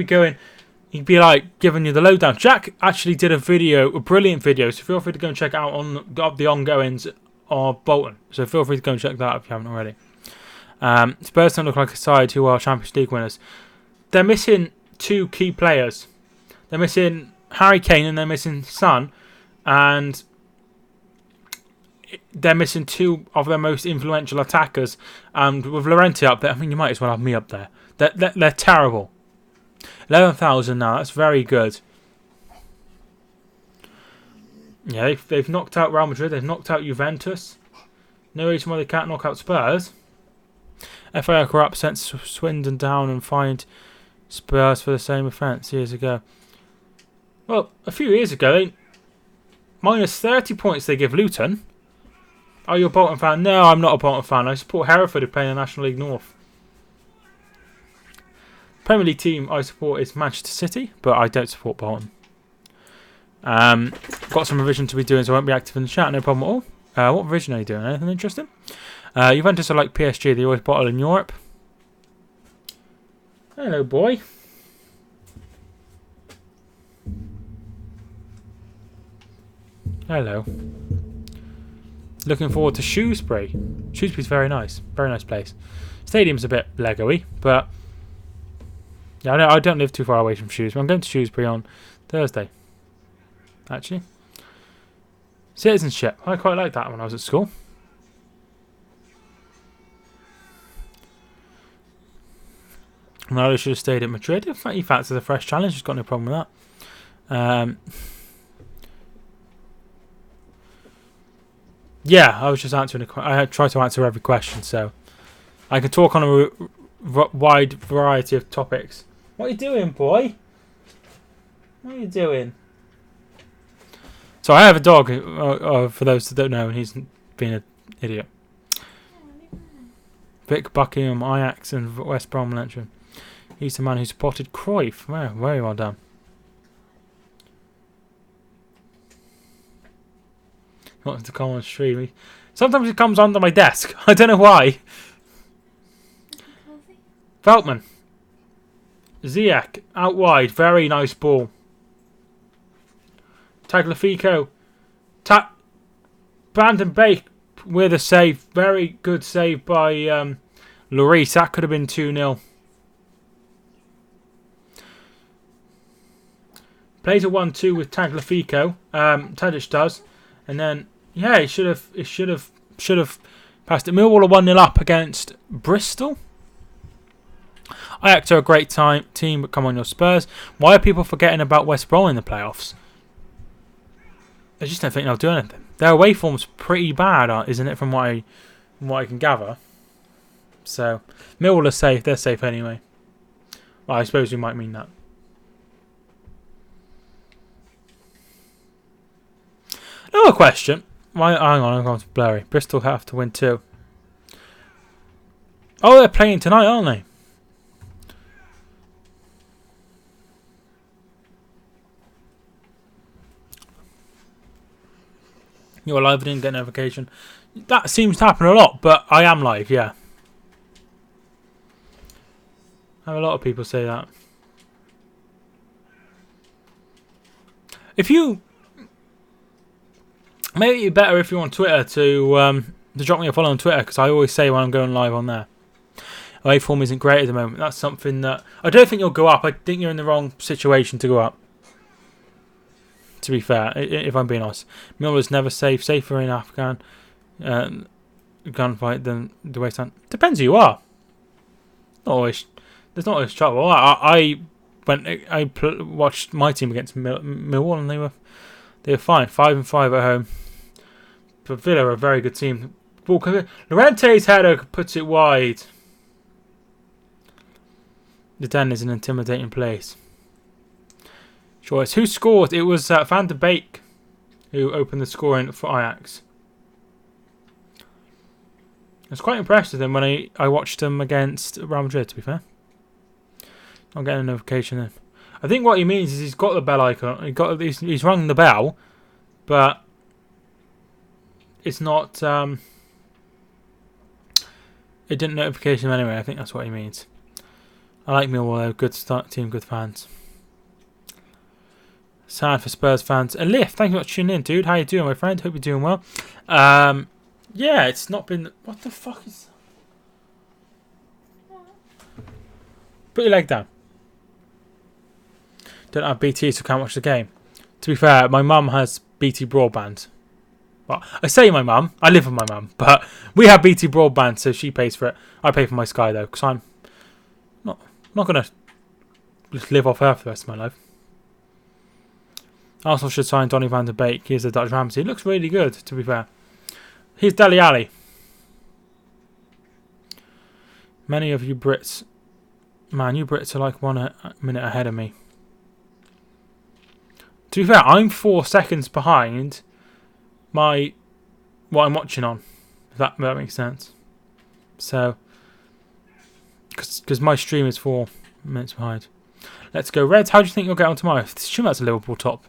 he'd be like giving you the lowdown. Jack actually did a brilliant video, so feel free to go and check it out on the ongoings of Bolton. So feel free to go and check that out if you haven't already. Spurs don't look like a side who are Champions League winners. They're missing two key players. They're missing Harry Kane and they're missing Son, and they're missing two of their most influential attackers. And with Llorente up there, I mean, you might as well have me up there. They're terrible. 11,000 now. That's very good. Yeah, they've knocked out Real Madrid. They've knocked out Juventus. No reason why they can't knock out Spurs. FA are corrupt, sent Swindon down and fined Spurs for the same offence years ago. Well, a few years ago, minus 30 points they give Luton. Are you a Bolton fan? No, I'm not a Bolton fan. I support Hereford who play in the National League North. Premier League team I support is Manchester City, but I don't support Bolton. Got some revision to be doing, so I won't be active in the chat. No problem at all. What revision are you doing? Anything interesting? Juventus are like PSG. They always bottle in Europe. Hello, boy. Hello. Looking forward to Shrewsbury. Shrewsbury's very nice. Very nice place. Stadium's a bit Lego-y, but yeah, I don't live too far away from Shrewsbury. I'm going to Shrewsbury on Thursday, actually. Citizenship. I quite liked that when I was at school. No, I should have stayed at Madrid. He fancies a fresh challenge. He's got no problem with that. Yeah, I was just answering I try to answer every question, so I can talk on a wide variety of topics. What are you doing, boy? What are you doing? So I have a dog, for those that don't know, and he's being an idiot. Vic Buckingham, Ajax, and West Brom legend. He's the man who spotted Cruyff. Very well done. Wants to come on stream. Sometimes it comes onto my desk. I don't know why. Veltman. Ziyech, out wide. Very nice ball. Tagliafico. Brandon Bake with a save. Very good save by Lloris. That could have been 2-0. Plays a 1-2 with Tagliafico. Tadic does. And then, yeah, it should have passed it. Millwall are 1-0 up against Bristol. Ajax are a great team, but come on, your Spurs. Why are people forgetting about West Brom in the playoffs? I just don't think they'll do anything. Their away form's pretty bad, isn't it, from what I can gather? So, Millwall are safe. They're safe anyway. Well, I suppose you might mean that. Another question. Hang on, I'm going to blurry. Bristol have to win too. Oh, they're playing tonight, aren't they? You're live, I didn't get a notification. That seems to happen a lot, but I am live, yeah. I have a lot of people say that. If you... Maybe it'd be better if you're on Twitter to drop me a follow on Twitter, because I always say when I'm going live on there. Away form isn't great at the moment. That's something that... I don't think you'll go up. I think you're in the wrong situation to go up. To be fair, if I'm being honest. Miller's never safe. Safer in Afghan gunfight than the wasteland. Depends who you are. Not always, there's not always trouble. I watched my team against Millwall and they were fine. 5-5 at home. But Villa are a very good team. Llorente's header puts it wide. The Den is an intimidating place. Sure, it's who scored. It was Van de Beek who opened the scoring for Ajax. I was quite impressed with him when I watched him against Real Madrid, to be fair. Not getting a notification then. I think what he means is he's got the bell icon. He's rung the bell, but it's not. It didn't notification him anyway. I think that's what he means. I like Millwall. They're a good team, good fans. Sad for Spurs fans. A lift. Thank you for tuning in, dude. How you doing, my friend? Hope you're doing well. Yeah, it's not been. What the fuck is? Put your leg down. Don't have BT, so can't watch the game. To be fair, my mum has BT broadband. Well, I say my mum. I live with my mum, but we have BT broadband, so she pays for it. I pay for my Sky though, because I'm not gonna just live off her for the rest of my life. Arsenal should sign Donny van der Beek. Here's the Dutch Ramsey. He looks really good, to be fair. Here's Dele Alli. Many of you Brits... Man, you Brits are like 1 minute ahead of me. To be fair, I'm 4 seconds behind what I'm watching on. If that makes sense. So... Because my stream is 4 minutes behind. Let's go Reds. How do you think you'll get on tomorrow? Assume that's a Liverpool top.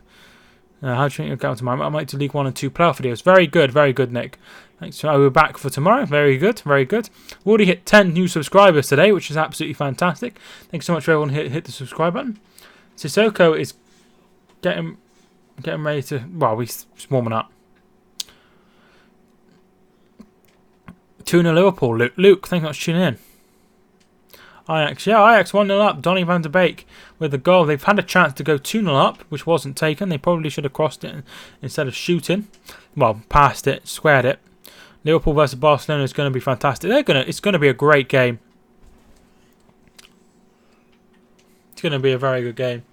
How do you think you'll get on tomorrow? I might do League 1 and 2 playoff videos. Very good, Nick. Thanks. I will be back for tomorrow. Very good. We already hit 10 new subscribers today, which is absolutely fantastic. Thanks so much for everyone who hit the subscribe button. Sissoko is getting ready to... Well, he's warming up. 2-0 Liverpool. Luke, thanks so much for tuning in. Ajax, yeah, Ajax 1-0 up. Donny van der Beek with the goal. They've had a chance to go 2-0 up, which wasn't taken. They probably should have crossed it instead of shooting. Well, passed it, squared it. Liverpool versus Barcelona is going to be fantastic. It's going to be a great game. It's going to be a very good game.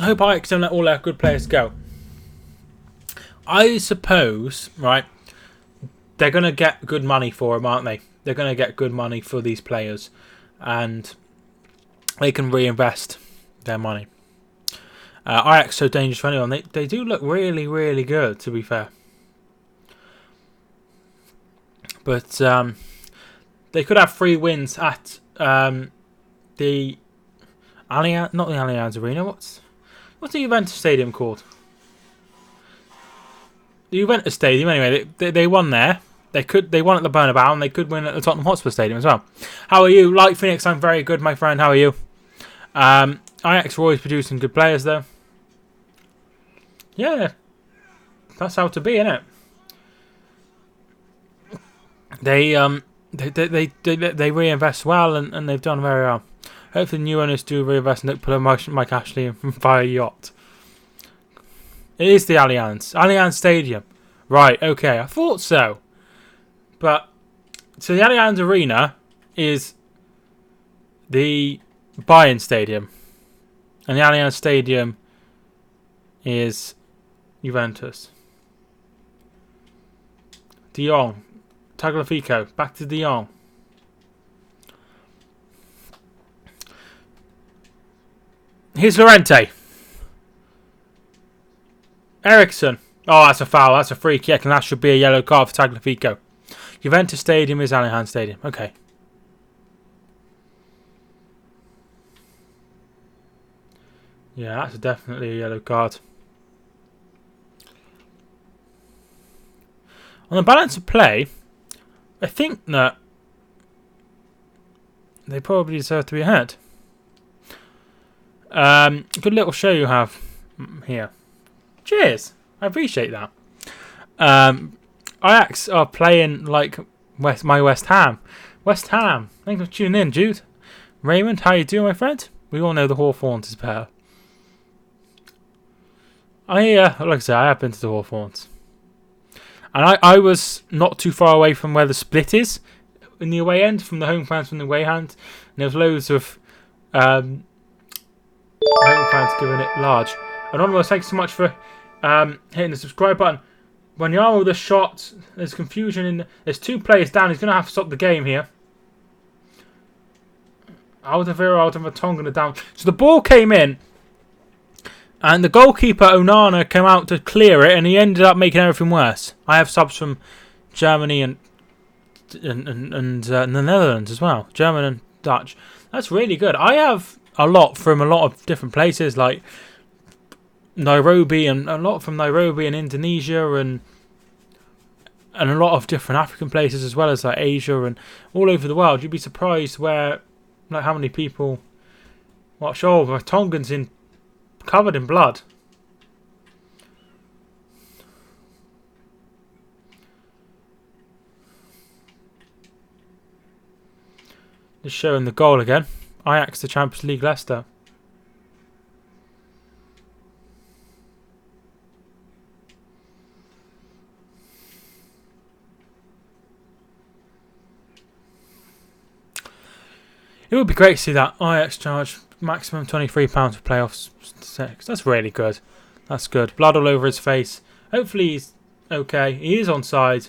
I hope Ajax don't let all their good players go. I suppose, right, they're going to get good money for them, aren't they? They're going to get good money for these players. And they can reinvest their money. Ajax so dangerous for anyone. They do look really, really good, to be fair. But they could have 3 wins at the Allianz, not the Allianz Arena. What's the Juventus Stadium called? The Juventus Stadium. Anyway, they won there. They won at the Bernabeu, and they could win at the Tottenham Hotspur Stadium as well. How are you, Light Phoenix? I'm very good, my friend. How are you? Ajax are always producing good players, though. Yeah, that's how to be, isn't it? They reinvest well, and they've done very well. Hopefully, new owners do reinvest and don't put Mike Ashley via yacht. It is the Allianz Stadium, right? Okay, I thought so, but so the Allianz Arena is the Bayern Stadium, and the Allianz Stadium is Juventus. De Jong, Tagliafico, back to De Jong. Here's Llorente. Ericsson. Oh, that's a foul. That's a free kick, and that should be a yellow card for Tagliafico. Juventus Stadium is Allianz Stadium. Okay. Yeah, that's definitely a yellow card. On the balance of play, I think that they probably deserve to be ahead. Good little show you have here. Cheers. I appreciate that. Ajax are playing like my West Ham. West Ham. Thanks for tuning in, Jude. Raymond, how you doing, my friend? We all know the Hawthorns is better. Like I said, I have been to the Hawthorns. And I was not too far away from where the split is in the away end, from the home fans from the away end. And there was loads of home fans giving it large. Anonymous, thanks so much for hitting the subscribe button. When you're with a shot, there's confusion. There's 2 players down. He's going to have to stop the game here. Alderweireld down. So the ball came in, and the goalkeeper Onana came out to clear it, and he ended up making everything worse. I have subs from Germany and the Netherlands as well. German and Dutch. That's really good. I have a lot from a lot of different places, like Nairobi, and a lot from Nairobi and Indonesia, and a lot of different African places, as well as like Asia and all over the world. You'd be surprised how many people watch. Oh, Tongans covered in blood. Just showing the goal again. Ajax to Champions League Leicester. It would be great to see that. Ajax charge maximum £23 for playoffs 6. That's really good. That's good. Blood all over his face. Hopefully he's okay. He is onside.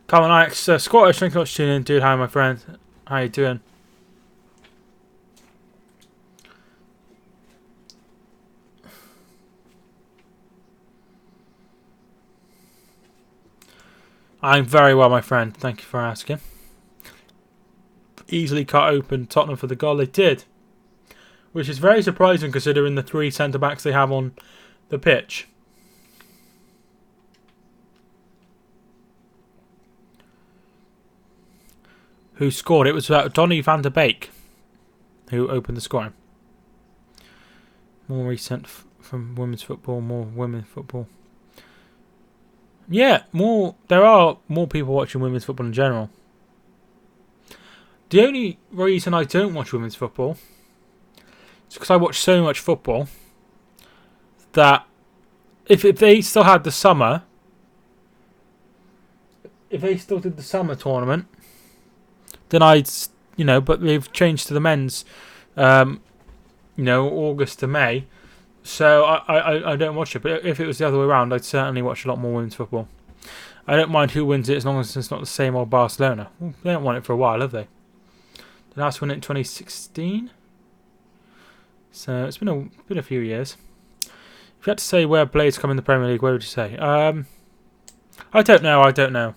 Come on, Ajax. Scottish, thanks so much for tuning in, dude. Hi, my friend. How you doing? I'm very well, my friend. Thank you for asking. Easily cut open Tottenham for the goal they did, which is very surprising considering the 3 centre-backs they have on the pitch. Who scored? It was Donny van der Beek who opened the scoring. More recent from women's football, more women's football. Yeah, there are more people watching women's football in general. The only reason I don't watch women's football is because I watch so much football that if they still had the summer, if they still did the summer tournament, then I'd, but they've changed to the men's, August to May. So I don't watch it. But if it was the other way around, I'd certainly watch a lot more women's football. I don't mind who wins it as long as it's not the same old Barcelona. Well, they haven't won it for a while, have they? The last one in 2016. So it's been a few years. If you had to say where Blades come in the Premier League, where would you say? I don't know.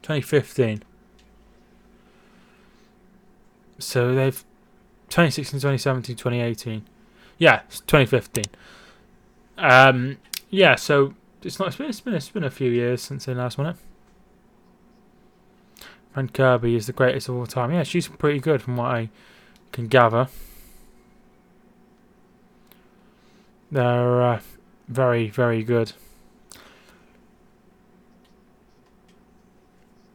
2015. So they've 2016, 2017, 2018. Yeah, it's 2015. Yeah, so it's been a few years since they last won it. And Kirby is the greatest of all time. Yeah, she's pretty good from what I can gather. They're very, very good.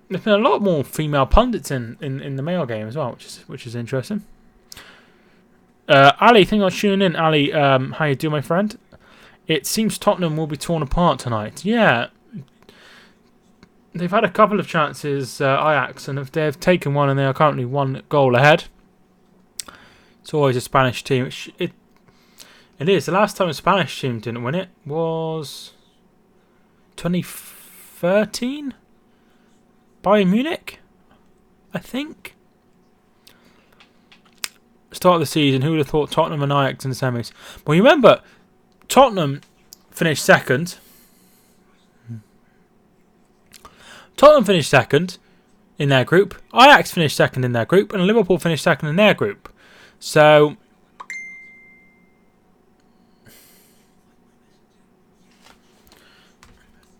There's been a lot more female pundits in the male game as well, which is interesting. Ali, thank you for tuning in. Ali, how you doing, my friend? It seems Tottenham will be torn apart tonight. Yeah. They've had a couple of chances, Ajax, and if they've taken one and they are currently 1 goal ahead. It's always a Spanish team. It is. The last time a Spanish team didn't win it was 2013? Bayern Munich, I think. Start of the season, who would have thought Tottenham and Ajax in the semis? Well, you remember, Tottenham finished second. Tottenham finished second in their group. Ajax finished second in their group. And Liverpool finished second in their group. So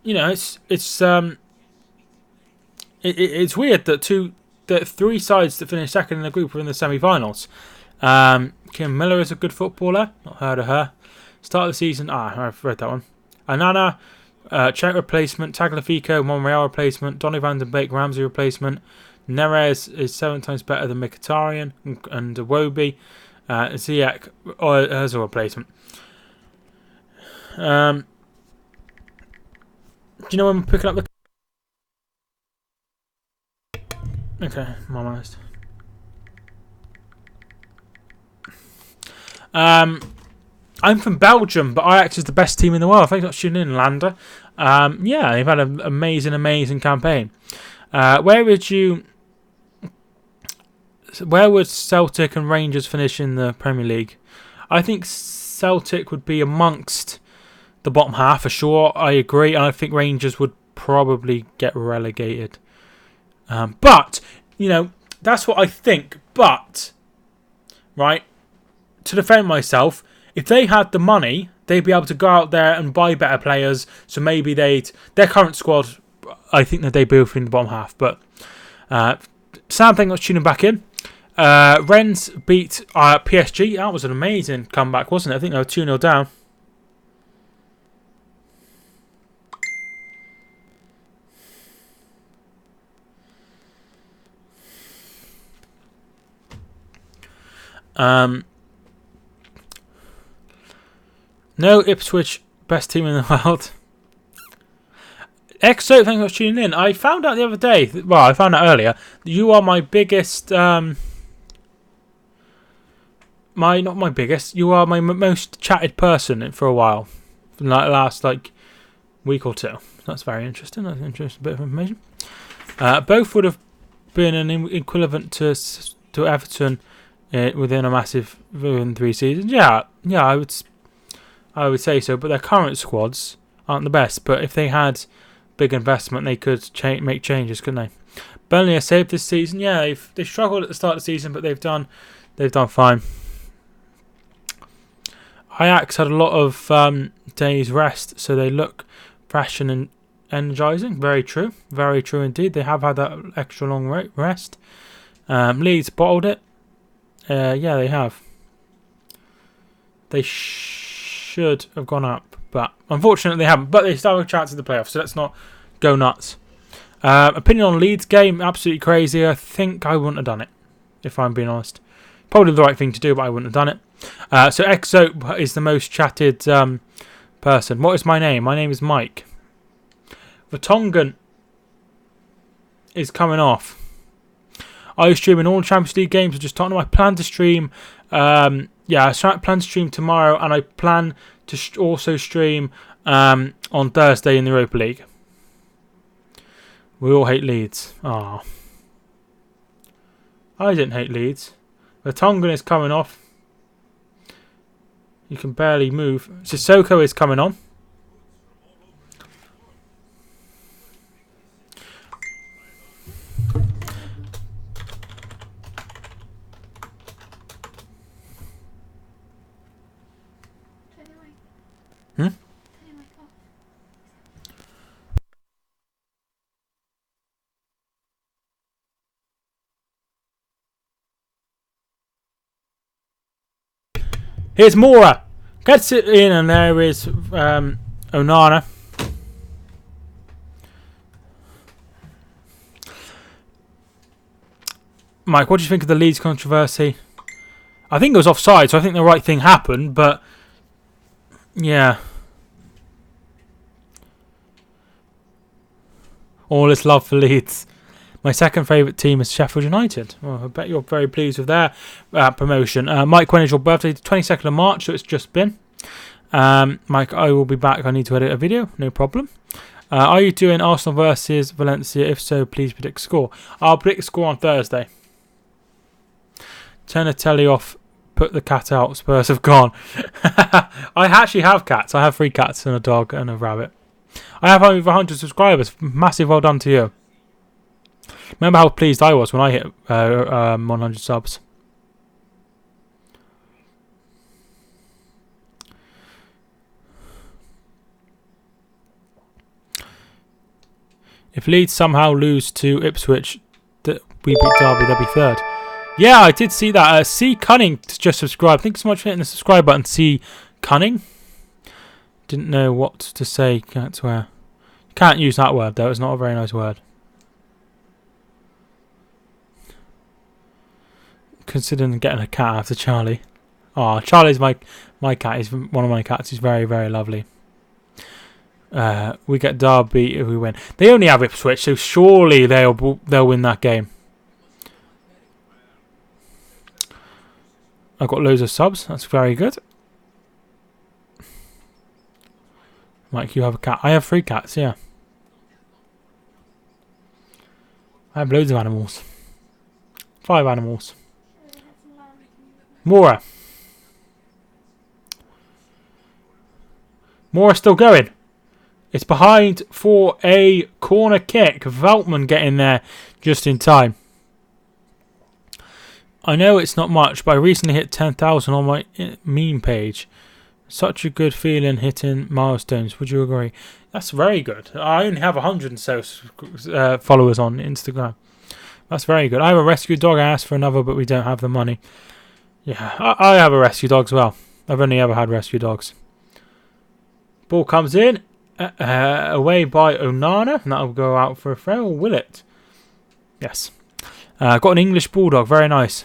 it's weird that 3 sides that finished second in the group were in the semi-finals. Kim Miller is a good footballer. Not heard of her. Start of the season. I've read that one. Anana, Czech replacement. Tagliafico, Monreal replacement. Donny van der Beek, Ramsey replacement. Neres is 7 times better than Mkhitaryan and Iwobi. Ziyech as a replacement. Do you know when we're picking up the... Okay, I'm honest. I'm from Belgium, but Ajax is the best team in the world. Thanks for tuning in, Lander. Yeah, they've had an amazing campaign. Where would Celtic and Rangers finish in the Premier League? I think Celtic would be amongst the bottom half for sure. I agree, and I think Rangers would probably get relegated. But, that's what I think. But, right, to defend myself, if they had the money, they'd be able to go out there and buy better players. So maybe their current squad, I think that they'd be in the bottom half. But, Sam, thank you for tuning back in. Rennes beat PSG. That was an amazing comeback, wasn't it? I think they were 2-0 down. No, Ipswich, best team in the world. Exo, thanks for tuning in. I found out the other day, I found out earlier, that you are my biggest, not my biggest, you are my most chatted person for a while. For the last, week or two. That's very interesting. That's an interesting bit of information. Both would have been an equivalent to Everton within 3 seasons. Yeah, I would say so. But their current squads aren't the best. But if they had big investment, they could make changes, couldn't they? Burnley are saved this season. Yeah, they struggled at the start of the season, but they've done fine. Ajax had a lot of days rest, so they look fresh and energising. Very true indeed. They have had that extra long rest. Leeds bottled it. Yeah, they have. They should have gone up, but unfortunately they haven't. But they still have a chance at the playoffs, so let's not go nuts. Opinion on Leeds game, absolutely crazy. I think I wouldn't have done it, if I'm being honest. Probably the right thing to do, but I wouldn't have done it. So Exo is the most chatted person. What is my name? My name is Mike. Vertonghen is coming off. Are you streaming all Champions League games or just Tottenham? I plan to stream. I plan to stream tomorrow, and I plan to also stream on Thursday in the Europa League. We all hate Leeds. Ah, I didn't hate Leeds. Vertonghen is coming off. You can barely move. Sissoko is coming on. Here's Mora. Gets it in, and there is Onana. Mike, what do you think of the Leeds controversy? I think it was offside, so I think the right thing happened, but yeah. All this love for Leeds. My second favourite team is Sheffield United. Well, I bet you're very pleased with their promotion. Mike, when is your birthday? 22nd of March, so it's just been. Mike, I will be back. I need to edit a video. No problem. Are you doing Arsenal versus Valencia? If so, please predict score. I'll predict score on Thursday. Turn the telly off. Put the cat out. Spurs have gone. I actually have cats. I have 3 cats and a dog and a rabbit. I have over 100 subscribers. Massive well done to you. Remember how pleased I was when I hit 100 subs. If Leeds somehow lose to Ipswich, we beat Derby, they'll be 3rd. Yeah, I did see that. C. Cunning just subscribed. Thanks so much for hitting the subscribe button, C. Cunning. Didn't know what to say. Can't swear. Can't use that word, though. It's not a very nice word. Considering getting a cat after Charlie. Oh, Charlie's my cat. He's one of my cats. He's very, very lovely. We get Derby if we win. They only have Ipswich, so surely they'll win that game. I've got loads of subs. That's very good. Mike, you have a cat. I have 3 cats, yeah. I have loads of animals. 5 animals. Mora. Mora's still going. It's behind for a corner kick. Veltman getting there just in time. I know it's not much, but I recently hit 10,000 on my meme page. Such a good feeling hitting milestones. Would you agree? That's very good. I only have 100 and so followers on Instagram. That's very good. I have a rescue dog. I asked for another, but we don't have the money. Yeah, I have a rescue dog as well. I've only ever had rescue dogs. Ball comes in. Away by Onana. And that'll go out for a throw. Or will it? Yes. Got an English bulldog. Very nice.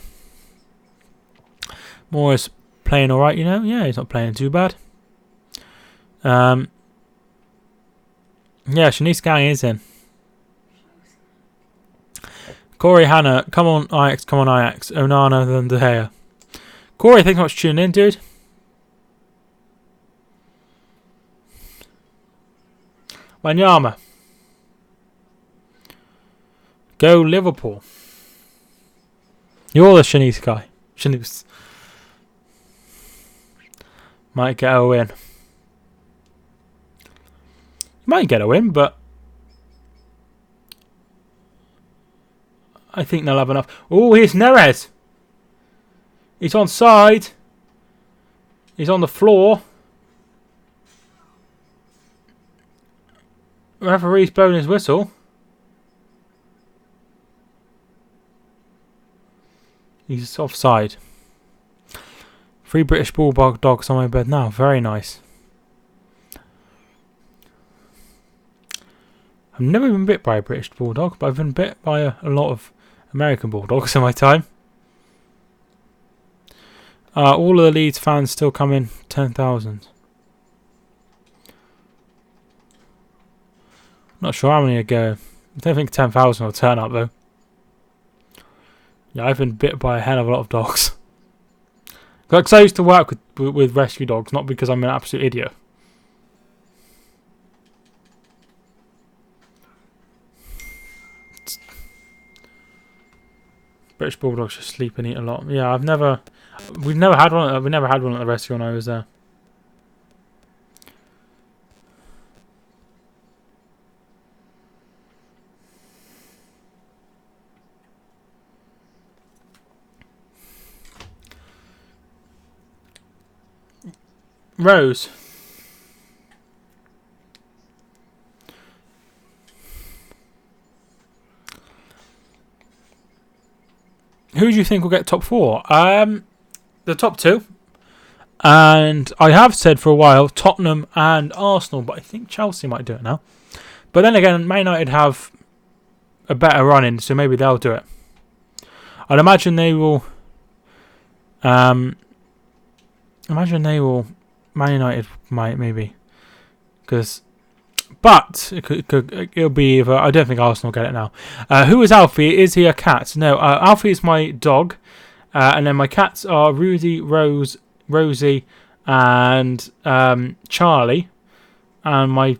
Mora's playing alright, you know. Yeah, he's not playing too bad. Yeah, Shanice Gang is in. Corey Hanna. Come on, Ajax. Come on, Ajax. Onana then De Gea. Corey, thanks so much for tuning in, dude. Wanyama. Go Liverpool. You're the Shanice guy. Shanice. Might get a win. You might get a win, but I think they'll have enough. Oh, here's Neres. He's on side. He's on the floor. Referee's blown his whistle. He's offside. 3 British Bulldogs on my bed now. Very nice. I've never been bit by a British Bulldog, but I've been bit by a lot of American Bulldogs in my time. All of the Leeds fans still come in. 10,000. Not sure how many are going. I don't think 10,000 will turn up though. Yeah, I've been bit by a hell of a lot of dogs. Because I used to work with rescue dogs, not because I'm an absolute idiot. British Bulldogs just sleep and eat a lot. Yeah, we've never had one. We never had one at the rescue when I was there. Rose. Who do you think will get top 4? The top 2. And I have said for a while Tottenham and Arsenal, but I think Chelsea might do it now. But then again, Man United have a better run in, so maybe they'll do it. I'd imagine they will. Man United might maybe, but it'll be either. I don't think Arsenal will get it now. Who is Alfie? Is he a cat? No, Alfie is my dog, and then my cats are Rudy, Rosie, and Charlie, and my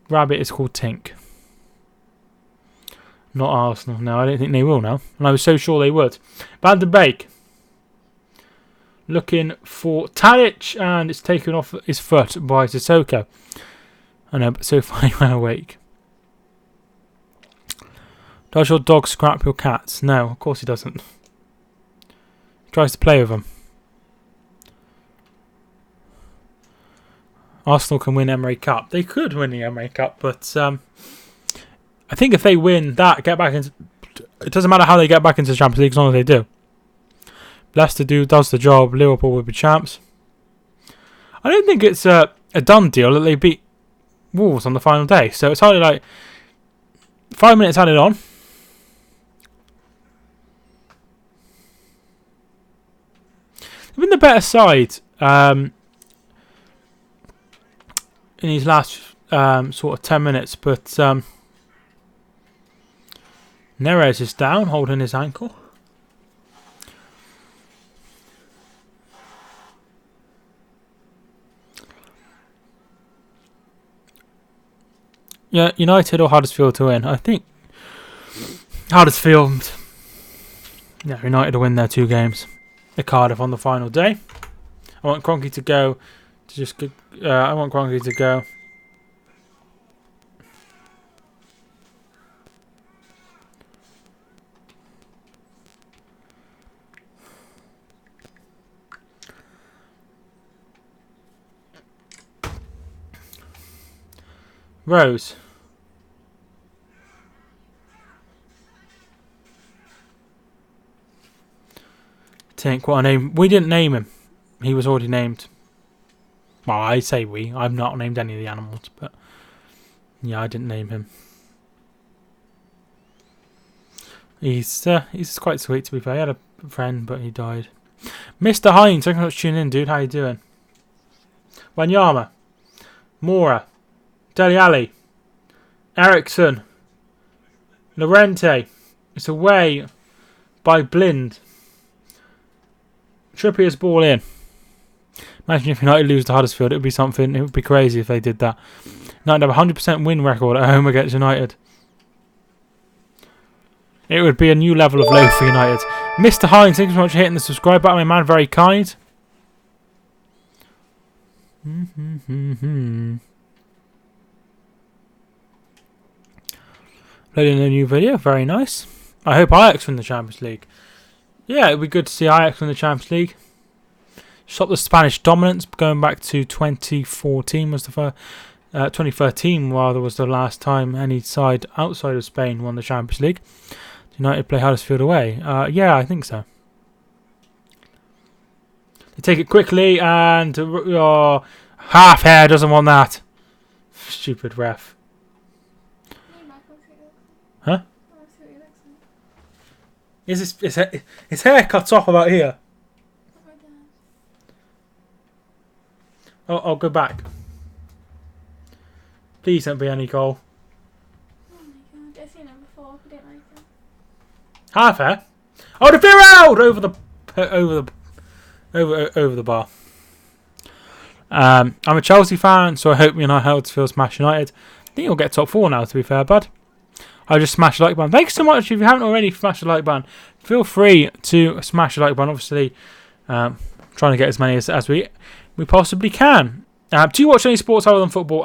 rabbit is called Tink. Not Arsenal. No, I don't think they will now, and I was so sure they would. Van de Beek. Looking for Tadic, and it's taken off his foot by Sissoko. I know, but so far he went awake. Does your dog scrap your cats? No, of course he doesn't. He tries to play with them. Arsenal can win Emery Cup. They could win the Emery Cup, but I think if they win that, get back into... It doesn't matter how they get back into the Champions League as long as they do. Leicester does the job. Liverpool will be champs. I don't think it's a done deal that they beat Wolves on the final day. So it's hardly like 5 minutes added on. They've been the better side in these last sort of 10 minutes. But Neres is down, holding his ankle. Yeah, United or Huddersfield to win. I think Huddersfield. Yeah, United will win their 2 games. The Cardiff on the final day. I want Kroenke to go. I want Kroenke to go. Rose. Tink, what a name. We didn't name him. He was already named. Well, I say we. I've not named any of the animals, but yeah, I didn't name him. He's quite sweet, to be fair. I had a friend, but he died. Mr. Hines, thank you so much for tuning in, dude. How you doing? Wanyama. Mora. Dele Alli. Ericsson. Lorente. It's away by Blind. Trippier's ball in. Imagine if United lose to Huddersfield. It would be something. It would be crazy if they did that. United have a 100% win record at home against United. It would be a new level of low for United. Mr. Hines, thank you so much for hitting the subscribe button, my man. Very kind. Loading a new video. Very nice. I hope Ajax win the Champions League. Yeah, it'd be good to see Ajax win the Champions League. Stop the Spanish dominance going back to 2014 was the first. 2013 rather was the last time any side outside of Spain won the Champions League. United play Huddersfield away. Yeah, I think so. They take it quickly and half hair doesn't want that. Stupid ref. Huh? Is his hair cuts off about here? Oh, I'll go back. Please don't be any goal. Oh my god, I've seen it before. I didn't like it. Half hair. Oh, the veer out over the bar. I'm a Chelsea fan, so I hope Huddersfield smash United. I think you'll get top 4 now, to be fair, bud. I just smashed the like button. Thanks so much. If you haven't already smashed the like button, feel free to smash the like button. Obviously, trying to get as many as we possibly can. Do you watch any sports other than football?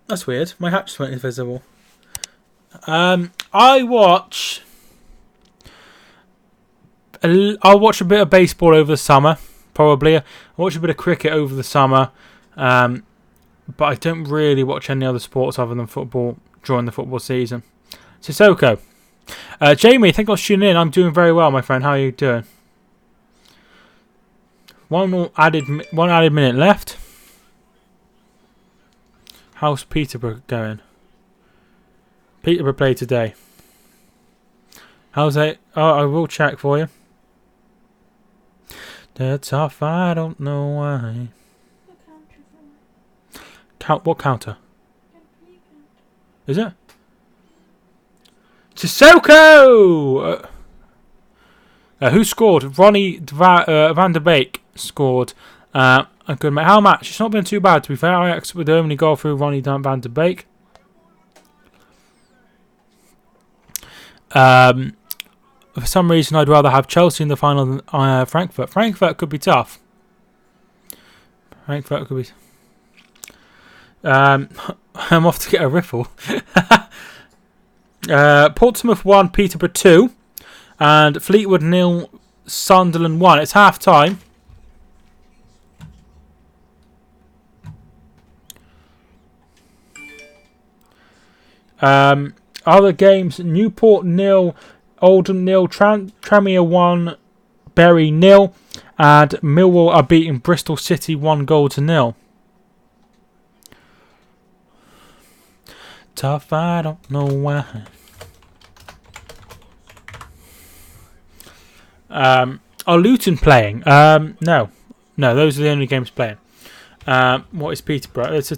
That's weird. My hat just went invisible. I watch. I'll watch a bit of baseball over the summer, probably. I'll watch a bit of cricket over the summer, but I don't really watch any other sports other than football during the football season. Sissoko. Jamie, thank you for tuning in. I'm doing very well, my friend. How are you doing? One added minute left. How's Peterborough going? Peterborough played today. How's it? Oh, I will check for you. They're tough, I don't know why. What counter? Is it? Sissoko! Who scored? Ronnie van der Beek scored. A good mate. How much? It's not been too bad, to be fair. Ajax with the only goal through Ronnie van der Beek. For some reason, I'd rather have Chelsea in the final than Frankfurt. Frankfurt could be tough. Frankfurt could be... I'm off to get a riffle. Portsmouth 1, Peterborough 2. And Fleetwood 0, Sunderland 1. It's half time. Other games: Newport 0, Oldham 0, Tranmere 1, Bury 0, and Millwall are beating Bristol City 1-0. Tough, I don't know why. Are Luton playing? No, those are the only games playing. What is Peterborough? It's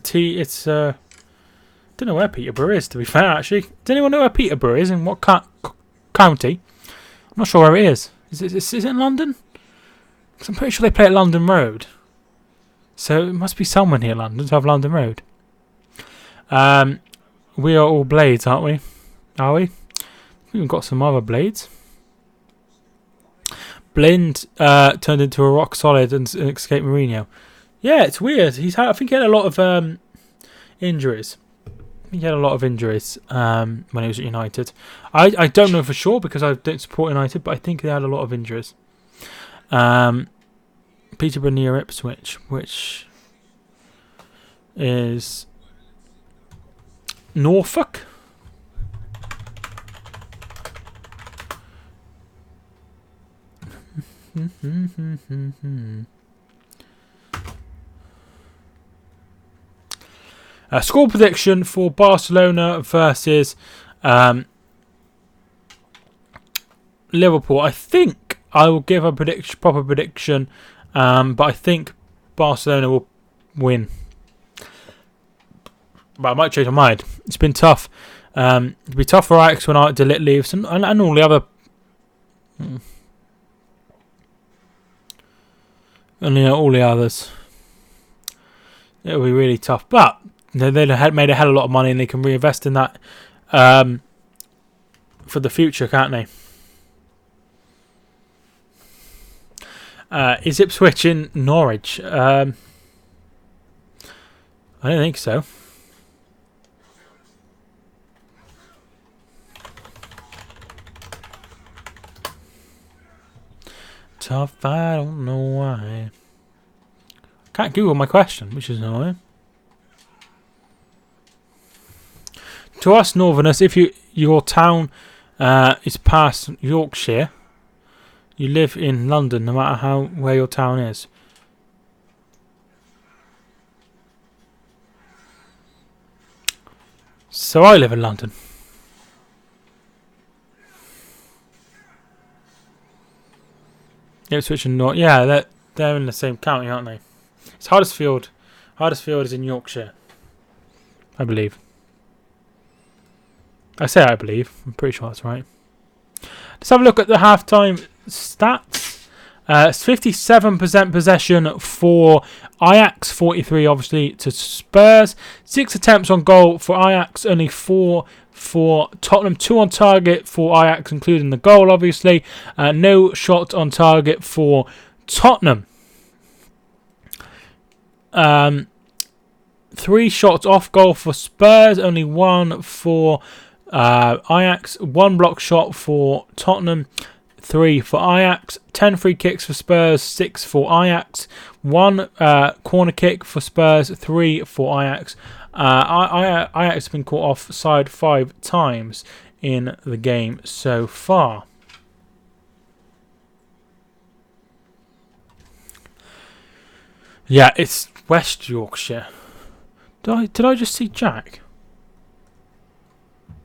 don't know where Peterborough is, to be fair, actually. Does anyone know where Peterborough is? In what county? I'm not sure where it is. Is it in London? Because I'm pretty sure they play at London Road. So it must be somewhere near London to have London Road. We are all blades, aren't we? Are we? We've got some other blades. Blind turned into a rock solid and escaped Mourinho. Yeah, it's weird. I think he had a lot of injuries. He had a lot of injuries when he was at United. I don't know for sure because I don't support United, but I think they had a lot of injuries. Peterborough near Ipswich, which is Norfolk. Score prediction for Barcelona versus Liverpool. I think I will give a proper prediction, but I think Barcelona will win. But I might change my mind. It's been tough. It'll be tough for Ajax when De Ligt leaves and all the other. And all the others. It'll be really tough. But they made a hell of a lot of money and they can reinvest in that for the future, can't they? Is Ipswich in Norwich? I don't think so. tough, I don't know why. Can't Google my question, which is annoying. To us northerners, if your town is past Yorkshire, you live in London, no matter where your town is. So I live in London. Ipswich and North. Yeah, they're in the same county, aren't they? It's Huddersfield. Huddersfield is in Yorkshire, I believe. I say I believe. I'm pretty sure that's right. Let's have a look at the halftime stats. It's 57% possession for Ajax, 43 obviously to Spurs. 6 attempts on goal for Ajax, only 4 for Tottenham. 2 on target for Ajax, including the goal obviously. No shot on target for Tottenham. 3 shots off goal for Spurs, only 1 for Ajax. 1 block shot for Tottenham, 3 for Ajax. 10 free kicks for Spurs, 6 for Ajax. 1 corner kick for Spurs, 3 for Ajax. Ajax has been caught offside 5 times in the game so far. Yeah, it's West Yorkshire. Did I just see Jack?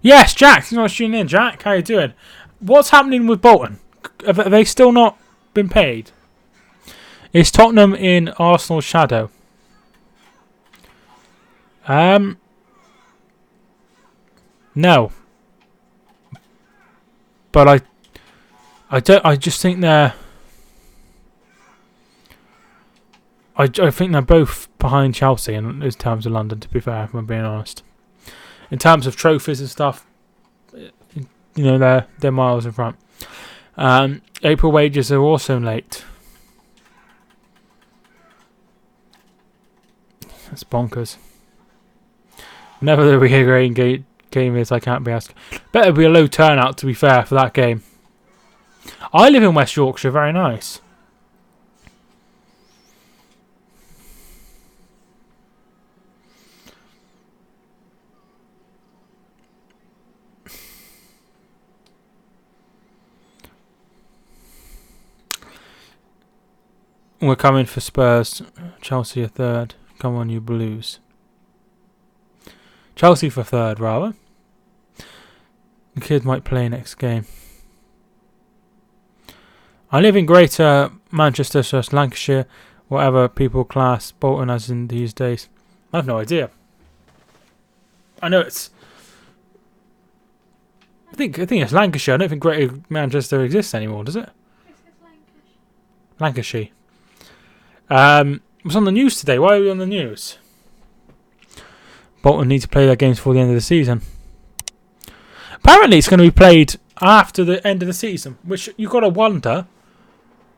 Yes, Jack. Thanks for tuning in, Jack. How you doing? What's happening with Bolton? Have they still not been paid? Is Tottenham in Arsenal's shadow? No. But I just think they're. I think they're both behind Chelsea in terms of London, to be fair, if I'm being honest. In terms of trophies and stuff, they're miles in front. April wages are also late. That's bonkers. Whenever the reiterating game is, I can't be asked. Better be a low turnout, to be fair, for that game. I live in West Yorkshire, very nice. We're coming for Spurs. Chelsea a third. Come on, you Blues. Chelsea for third, rather. The kid might play next game. I live in Greater Manchester, so it's Lancashire, whatever people class Bolton as in these days. I have no idea. I know it's. I think it's Lancashire. I don't think Greater Manchester exists anymore, does it? It says Lancashire. Lancashire. What's on the news today? Why are we on the news? Bolton need to play their games before the end of the season. Apparently it's going to be played after the end of the season, which you've got to wonder,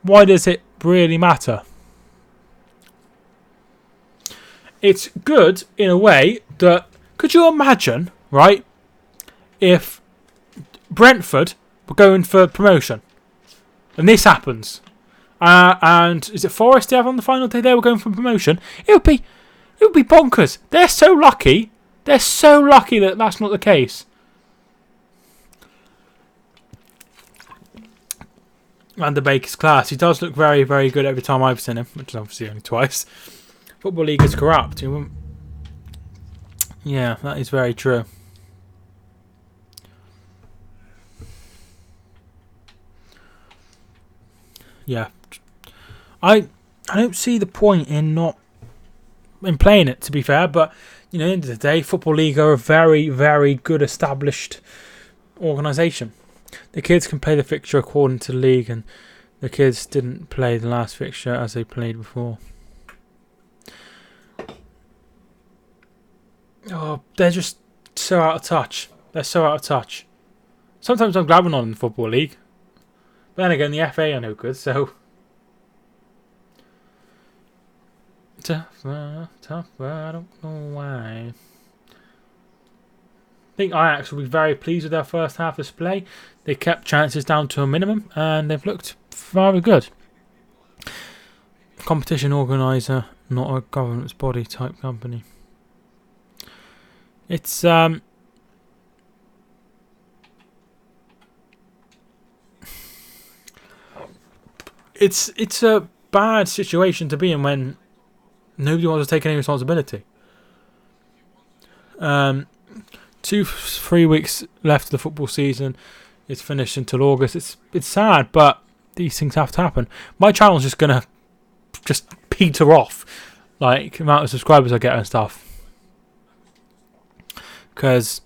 why does it really matter? It's good in a way that, could you imagine, right, if Brentford were going for promotion and this happens? And is it Forest they have on the final day? They were going for promotion. It would be bonkers. They're so lucky. They're so lucky that that's not the case. Van der Beek is class. He does look very, very good every time I've seen him, which is obviously only twice. Football League is corrupt. Yeah, that is very true. Yeah. I don't see the point in playing it, to be fair, but at the end of the day, Football League are a very, very good established organisation. The kids can play the fixture according to the league, and the kids didn't play the last fixture as they played before. Oh, they're just so out of touch. They're so out of touch. Sometimes I'm glad we're not in the Football League. But then again, the FA are no good, so... Tougher, I don't know why. I think Ajax will be very pleased with their first half display. They kept chances down to a minimum, and they've looked rather good. competition organizer, not a governance body type company. It's it's a bad situation to be in when nobody wants to take any responsibility. 2-3 weeks left of the football season. It's finished until August. It's sad, but these things have to happen. My channel's just gonna peter off, like amount of subscribers I get and stuff. Because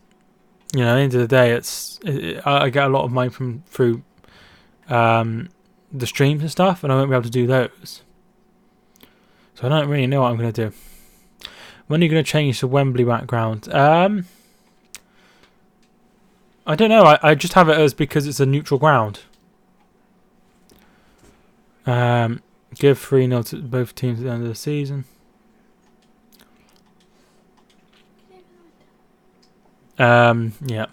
at the end of the day, I get a lot of money through the streams and stuff, and I won't be able to do those. So I don't really know what I'm going to do. When are you going to change the Wembley background? I don't know. I just have it as because it's a neutral ground. Give 3-0 to both teams at the end of the season. Yeah.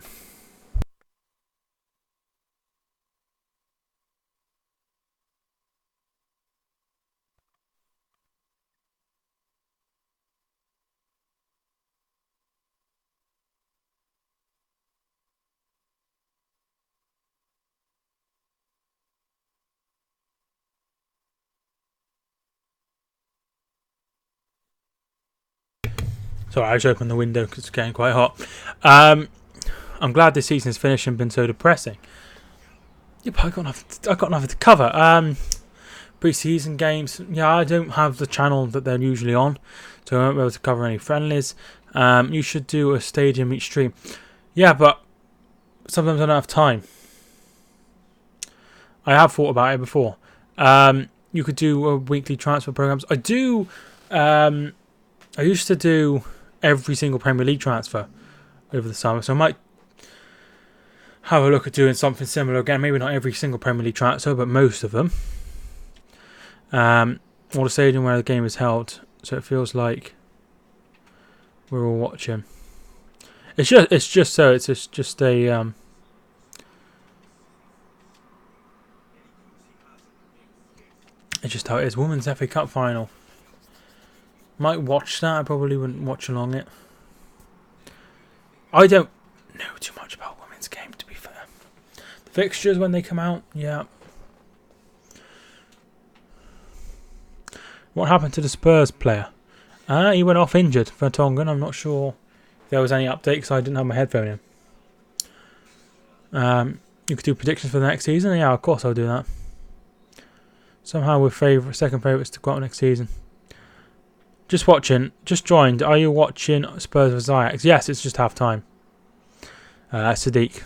Sorry, I just opened the window because it's getting quite hot. I'm glad this season is finished and been so depressing. Yeah, but I got nothing to cover. Pre-season games. Yeah, I don't have the channel that they're usually on, so I won't be able to cover any friendlies. You should do a stadium each stream. Yeah, but sometimes I don't have time. I have thought about it before. You could do weekly transfer programs. I do. I used to do every single Premier League transfer over the summer, so I might have a look at doing something similar again. Maybe not every single Premier League transfer, but most of them. Or the stadium where the game is held, so it feels like we're all watching. It's just a it's just how it is. Women's FA Cup final. Might watch that. I probably wouldn't watch along it. I don't know too much about women's game, to be fair. The fixtures when they come out, yeah. What happened to the Spurs player? He went off injured for Tongan. I'm not sure if there was any update because I didn't have my headphone in. You could do predictions for the next season. Yeah, of course I'll do that. Somehow we're second favourites to go out next season. Just watching. Just joined. Are you watching Spurs vs Ajax? Yes, it's just half time. Sadiq.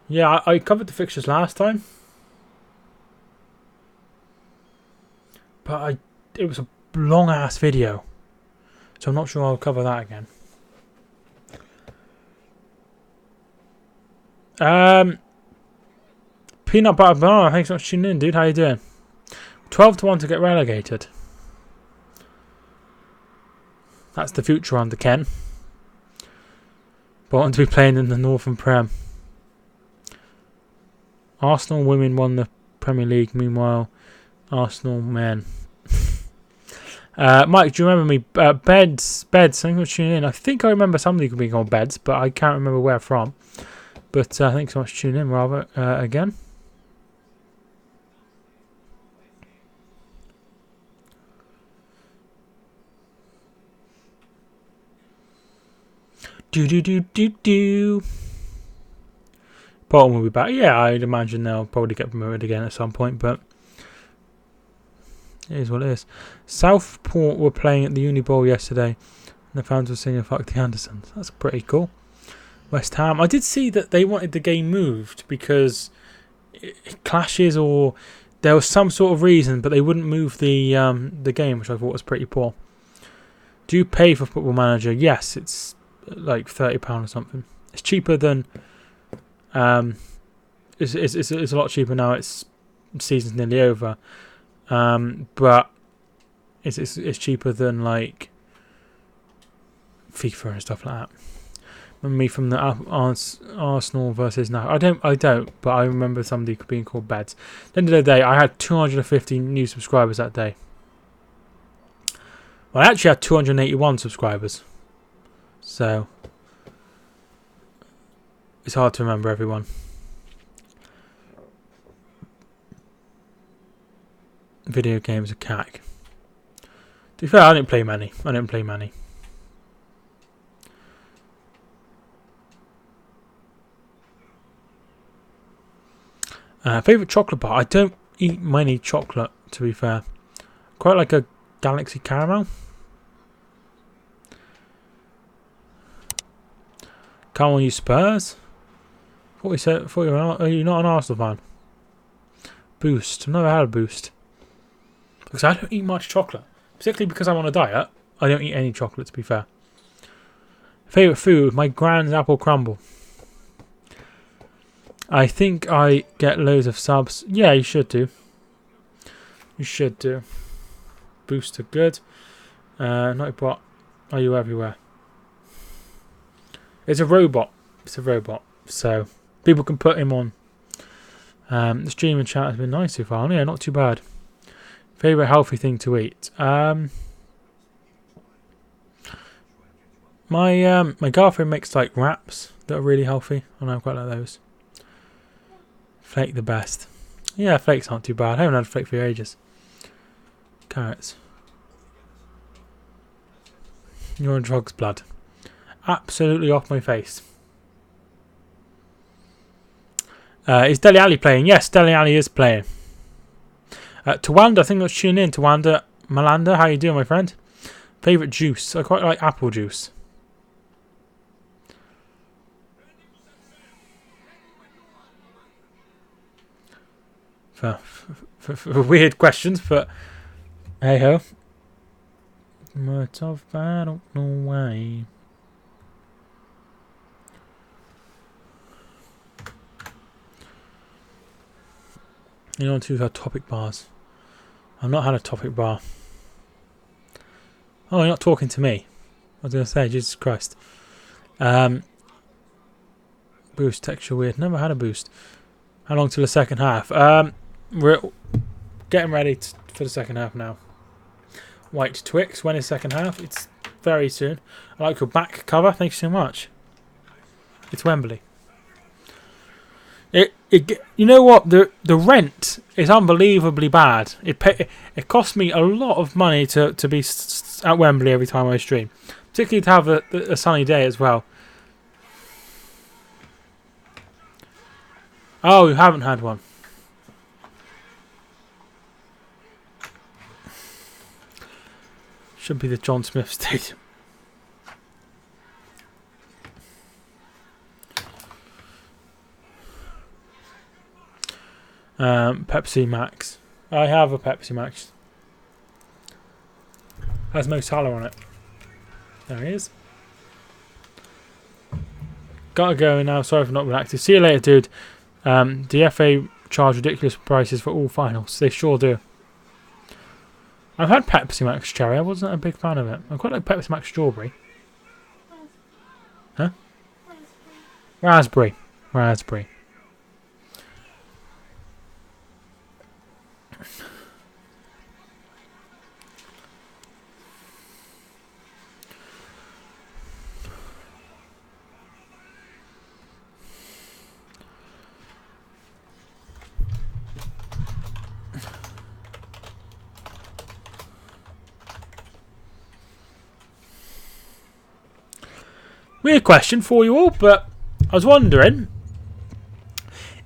Yeah, I covered the fixtures last time. But it was a long ass video. So I'm not sure I'll cover that again. Peanut Butter Banana, thanks so much for tuning in, dude. How you doing? 12-1 to get relegated. That's the future under Ken. Bolton to be playing in the Northern Prem. Arsenal women won the Premier League. Meanwhile, Arsenal men. Mike, do you remember me? Beds. Thanks for tuning in. I think I remember somebody being on Beds, but I can't remember where from. But thanks so much for tuning in, rather, again. Do. Bolton will be back. Yeah, I'd imagine they'll probably get promoted again at some point, but it is what it is. Southport were playing at the Uni Bowl yesterday, and the fans were singing "Fuck the Andersons." That's pretty cool. West Ham. I did see that they wanted the game moved because it clashes, or there was some sort of reason, but they wouldn't move the game, which I thought was pretty poor. Do you pay for Football Manager? Yes, it's like £30 or something. It's cheaper than it's a lot cheaper now. It's season's nearly over, but it's cheaper than like FIFA and stuff like that. Me from the Arsenal versus now. I don't, but I remember somebody being called Beds. At the end of the day, I had 250 new subscribers that day. Well, I actually had 281 subscribers. So, it's hard to remember everyone. Video games are cack. To be fair, I didn't play many. Favourite chocolate bar? I don't eat many chocolate, to be fair. Quite like a Galaxy Caramel. Come on, you Spurs. Are you not an Arsenal fan? Boost. I've never had a Boost. Because I don't eat much chocolate. Particularly because I'm on a diet. I don't eat any chocolate, to be fair. Favourite food? My Grand's apple crumble. I think I get loads of subs. Yeah, you should do. You should do. Boost are good. Nightbot. Are you everywhere? It's a robot. So people can put him on. The streaming chat has been nice so far. Yeah, not too bad. Favourite healthy thing to eat? My girlfriend makes like wraps that are really healthy, and I quite like those. Flake the best. Yeah, flakes aren't too bad. I haven't had a flake for ages. Carrots. You're on drugs, blood. Absolutely off my face. Is Deli Ali playing? Yes, Deli Ali is playing. Tawanda, I think let's tune in. Tawanda Malanda, how you doing, my friend? Favourite juice? I quite like apple juice. For weird questions, but hey ho. Much of I don't know why. You know, to have topic bars. I've not had a topic bar. Oh, you're not talking to me. I was going to say, Jesus Christ. Boost texture weird. Never had a boost. How long till the second half? We're getting ready for the second half now. White Twix. When is second half? It's very soon. I like your back cover. Thank you so much. It's Wembley. You know what? The rent is unbelievably bad. It costs me a lot of money to be at Wembley every time I stream, particularly to have a sunny day as well. Oh, you haven't had one. Should be the John Smith Stadium. Pepsi Max. I have a Pepsi Max. Has Mo Salah on it. There he is. Gotta go now. Sorry for not being active. See you later, dude. The FA charge ridiculous prices for all finals. They sure do. I've had Pepsi Max Cherry. I wasn't a big fan of it. I quite like Pepsi Max Strawberry. Huh? Raspberry. Raspberry. Weird question for you all, but I was wondering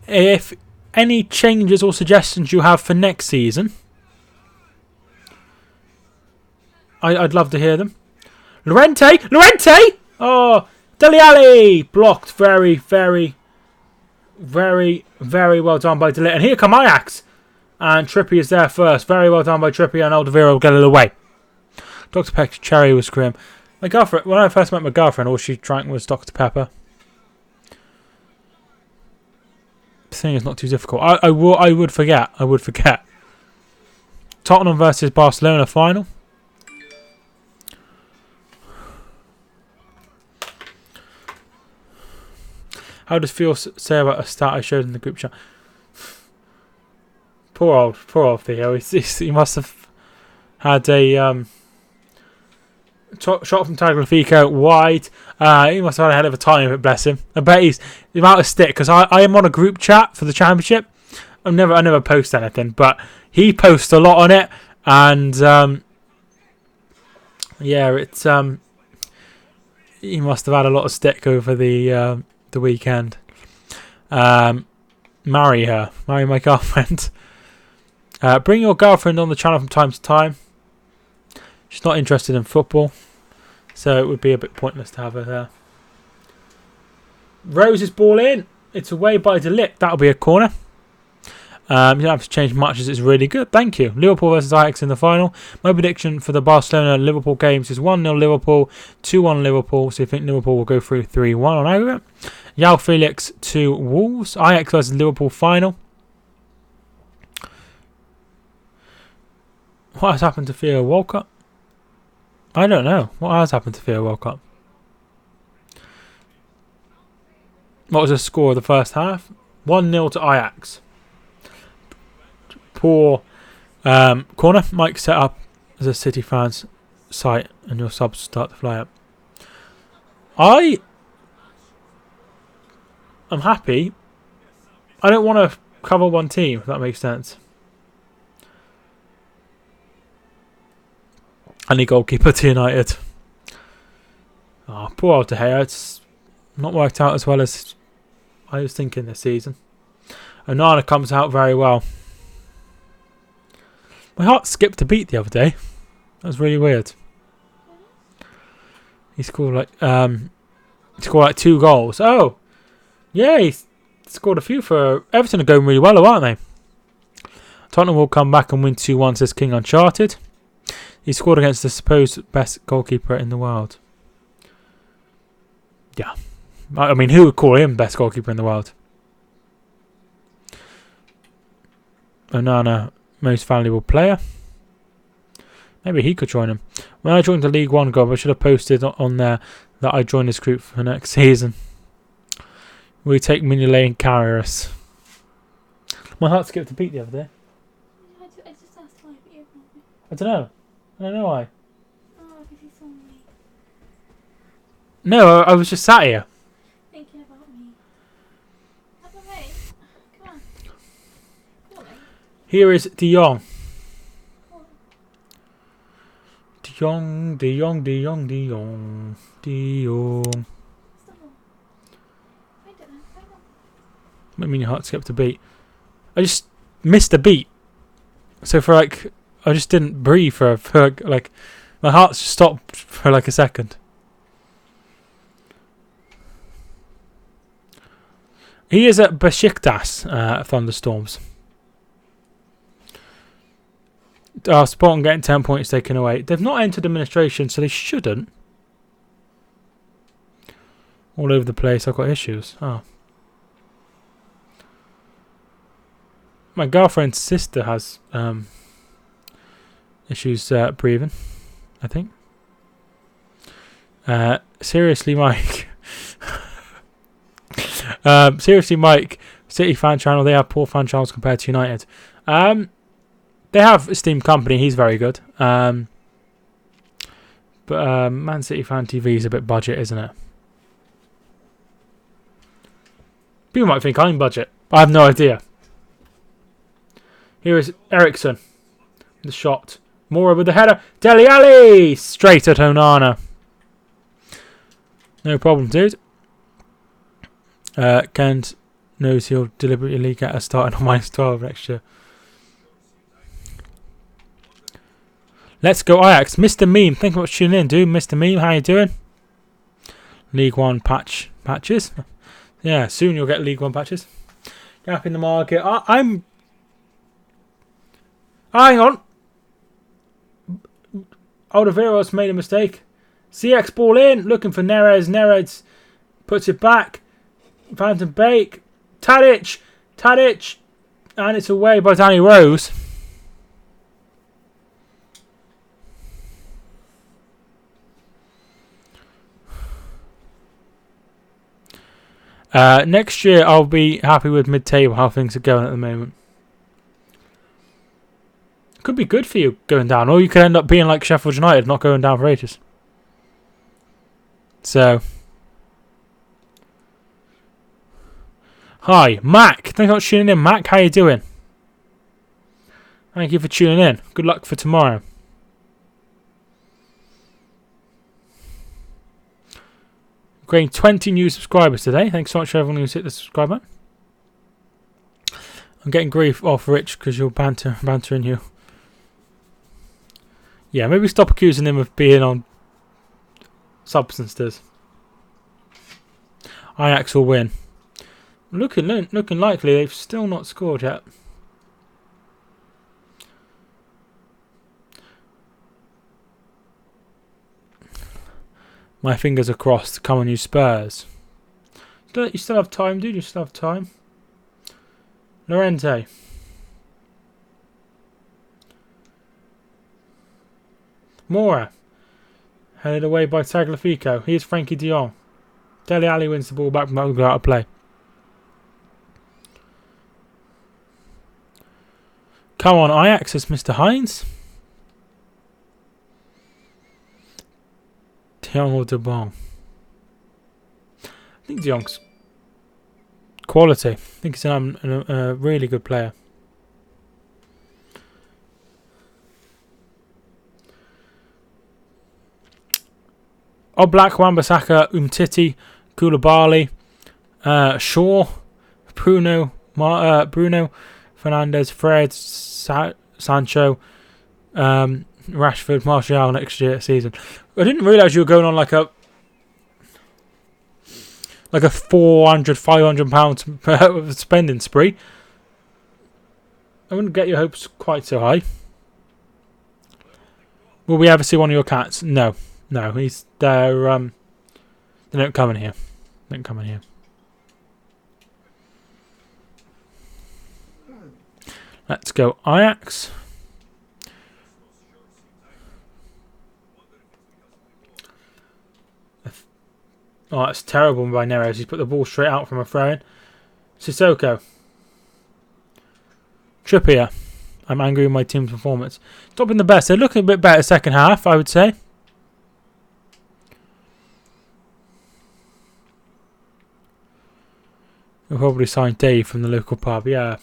if any changes or suggestions you have for next season. I'd love to hear them. Llorente! Oh, Dele Alli! Blocked. Very, very, very, very well done by Dele. And here come Ajax. And Trippier is there first. Very well done by Trippier, and Alderweireld will get it away. Dr. Peck's cherry was grim. My girlfriend, when I first met my girlfriend, all she drank was Dr. Pepper. The thing is not too difficult. I would forget. Tottenham versus Barcelona final. How does Theo say about a stat I showed in the group chat? Poor old Theo. He must have had a shot from Tagliafico wide. He must have had a hell of a time of it, bless him. I bet he's out of stick because I am on a group chat for the championship. I never post anything, but he posts a lot on it, and yeah, it's he must have had a lot of stick over the weekend. Marry my girlfriend. Bring your girlfriend on the channel from time to time. She's not interested in football, so it would be a bit pointless to have her there. Rose's ball in. It's away by Delip. That'll be a corner. You don't have to change much as it's really good. Thank you. Liverpool versus Ajax in the final. My prediction for the Barcelona-Liverpool games is 1-0 Liverpool, 2-1 Liverpool. So you think Liverpool will go through 3-1 on aggregate. João Felix to Wolves. Ajax versus Liverpool final. What has happened to Theo Walcott? I don't know. What has happened to Theo Walcott? What was the score of the first half? 1-0 to Ajax. Poor corner. Mike set up as a City fans site and your subs start to fly up. I'm happy. I don't want to cover one team, if that makes sense. Any goalkeeper to United. Oh, poor old De Gea. It's not worked out as well as I was thinking this season. Onana comes out very well. My heart skipped a beat the other day. That was really weird. He scored like 2 goals. Oh, yeah, he scored a few for Everton. Are going really well, aren't they? Tottenham will come back and win 2-1, says King Uncharted. He scored against the supposed best goalkeeper in the world. Yeah. I mean, who would call him best goalkeeper in the world? Onana, most valuable player. Maybe he could join him. When I joined the League One group, I should have posted on there that I joined this group for next season. We take Mignolet and carry us. My heart skipped a beat the other day. I just asked why, but you're not. I don't know. I don't know why. Oh, because you saw me. No, I was just sat here. Thinking about me. That's okay. Come on. Come on. Here is De Jong. Come on. De Jong, De Jong, De Jong, De Jong, De Jong. Stop. Find it then. Find it. I mean, your heart skipped a beat. I just missed a beat. So for like, I just didn't breathe for like, my heart just stopped for like a second. He is at Besiktas, Thunderstorms. Sporting getting 10 points taken away. They've not entered administration, so they shouldn't. All over the place, I've got issues. Oh. My girlfriend's sister has issues breathing, I think. Seriously, Mike. Seriously, Mike. City fan channel. They have poor fan channels compared to United. They have esteemed company. He's very good. But Man City fan TV is a bit budget, isn't it? People might think I'm budget. I have no idea. Here is Ericsson. The shot. Mora with the header. Dele Alli! Straight at Onana. No problem, dude. Kent knows he'll deliberately get us started on -12 next year. Let's go Ajax. Mr. Meme. Thank you for tuning in, dude. Mr. Meme, how you doing? League One patches. Yeah, soon you'll get League One patches. Gap in the market. I'm... Hang on. Alderweireld's made a mistake. CX ball in. Looking for Neres. Neres puts it back. Van den Beek. Tadic. And it's away by Danny Rose. Next year, I'll be happy with mid-table, how things are going at the moment. Could be good for you going down, or you could end up being like Sheffield United, not going down for ages. So, hi, Mac. Thanks for tuning in, Mac. How you doing? Thank you for tuning in. Good luck for tomorrow. Getting 20 new subscribers today. Thanks so much for everyone who's hit the subscribe button. I'm getting grief off Rich because you're bantering you. Yeah, maybe stop accusing him of being on substances. Ajax will win. Looking likely. They've still not scored yet. My fingers are crossed. Come on, you Spurs. You still have time, dude. You still have time. Lorente. Mora. Headed away by Tagliafico. Here's Frankie de Jong. Dele Alli wins the ball back from that out of play. Come on, Ajax, it's Mr. Hines. De Jong or De Bon? I think De Jong's quality. I think he's a really good player. Oblak, Wan-Bissaka, Umtiti, Koulibaly, Shaw, Bruno, Fernandes, Fred, Sancho, Rashford, Martial next season. I didn't realise you were going on like a £400-500 spending spree. I wouldn't get your hopes quite so high. Will we ever see one of your cats? No, they're they don't come in here. They don't come in here. Let's go Ajax. Oh, that's terrible by Neres. He's put the ball straight out from a throw-in. Sissoko. Trippier. I'm angry with my team's performance. It's not been the best. They're looking a bit better second half, I would say. We'll probably sign Dave from the local pub, yeah.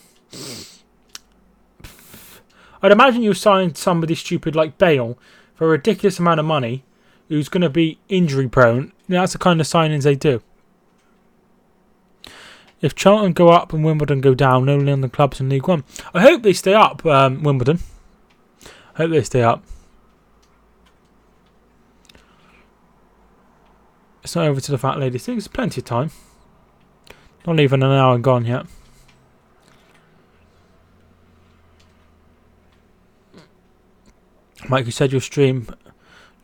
I'd imagine you signed somebody stupid like Bale for a ridiculous amount of money who's going to be injury prone. That's the kind of signings they do. If Charlton go up and Wimbledon go down, only on the clubs in League One. I hope they stay up, Wimbledon. I hope they stay up. It's not over to the fat lady thing. There's plenty of time. Not even an hour gone yet. Mike, you said you'll stream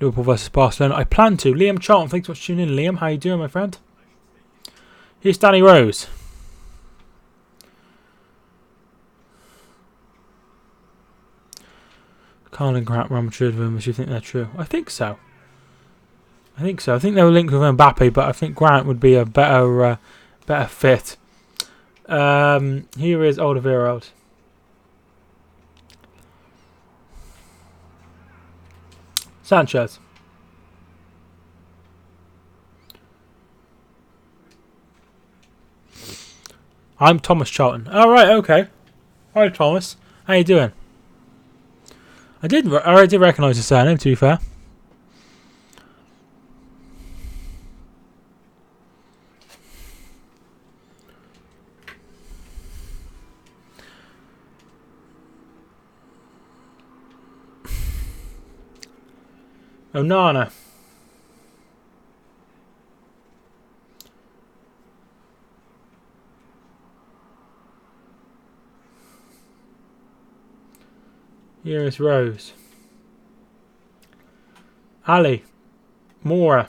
Liverpool versus Barcelona. I plan to. Liam Charlton, thanks for tuning in. Liam, how you doing, my friend? Here's Danny Rose. Carling Grant, Real Madrid rumours. You think they're true? I think so. I think they were linked with Mbappe, but I think Grant would be a better fit. Here is Alderweireld. Sanchez. I'm Thomas Charlton. All right, okay. Hi, Thomas. How you doing? I did recognise the surname, to be fair. Onana. Here is Rose. Ali. Mora.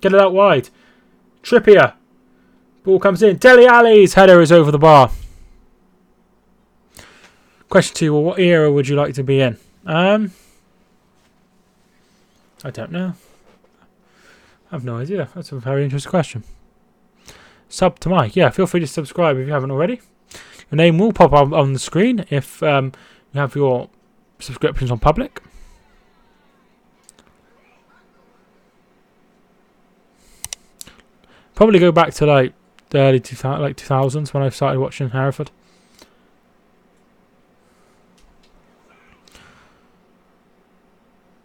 Get it out wide. Trippier. Ball comes in. Dele Alli's header is over the bar. Question 2. Well, what era would you like to be in? I don't know. I have no idea. That's a very interesting question. sub to Mike. Yeah, feel free to subscribe if you haven't already. Your name will pop up on the screen if you have your subscriptions on public. Probably go back to like the early 2000s when I started watching Hereford.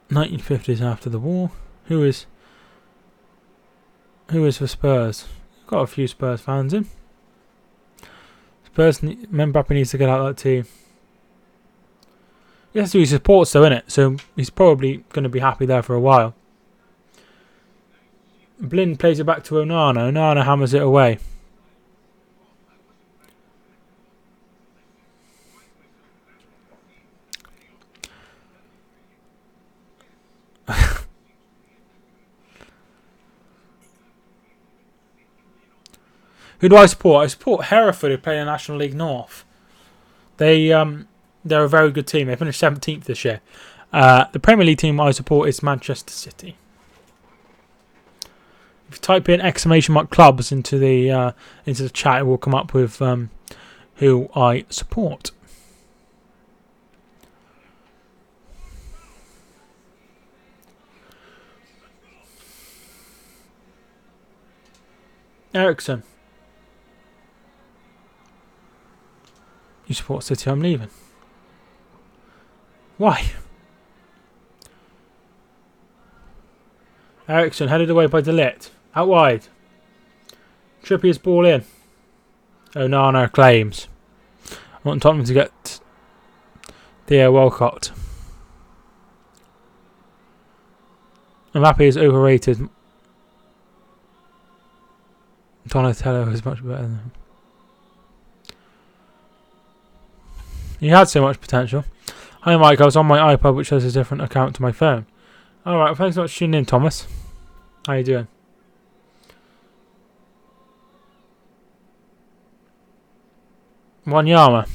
(1950s) after the war. Who is for Spurs? Got a few Spurs fans in. Spurs, Mbappe needs to get out of that team. Yes, he supports though, innit? So he's probably going to be happy there for a while. Blind plays it back to Onana. Onana hammers it away. Who do I support? I support Hereford, who play in the National League North. They're a very good team. They finished 17th this year. The Premier League team I support is Manchester City. If you type in !clubs into the chat, it will come up with who I support. Ericsson. You support City, I'm leaving. Why? Ericsson headed away by Delit. Out wide. Trippier's ball in. Onana claims. I want Tottenham to get Theo Walcott. Mbappe is overrated. Donatello is much better than him. He had so much potential. Hi Mike, I was on my iPad which has a different account to my phone. Alright, thanks so much for tuning in, Thomas. How you doing? Wanyama.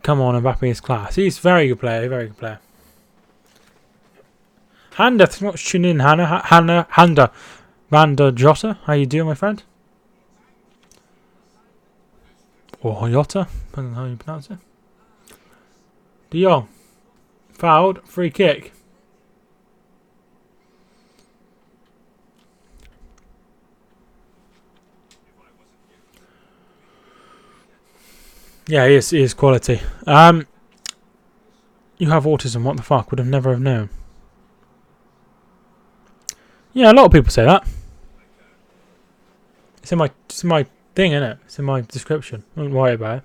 Come on, Mbappe is class. He's a very good player, very good player. Handa, thanks so much for tuning in, Handa Vanda Jota. How you doing, my friend? Or Jota, depending on how you pronounce it. De Jong. Fouled. Free kick. Yeah, he is quality. You have autism, what the fuck? Would have never have known. Yeah, a lot of people say that. It's in my thing, innit? It's in my description. Don't worry about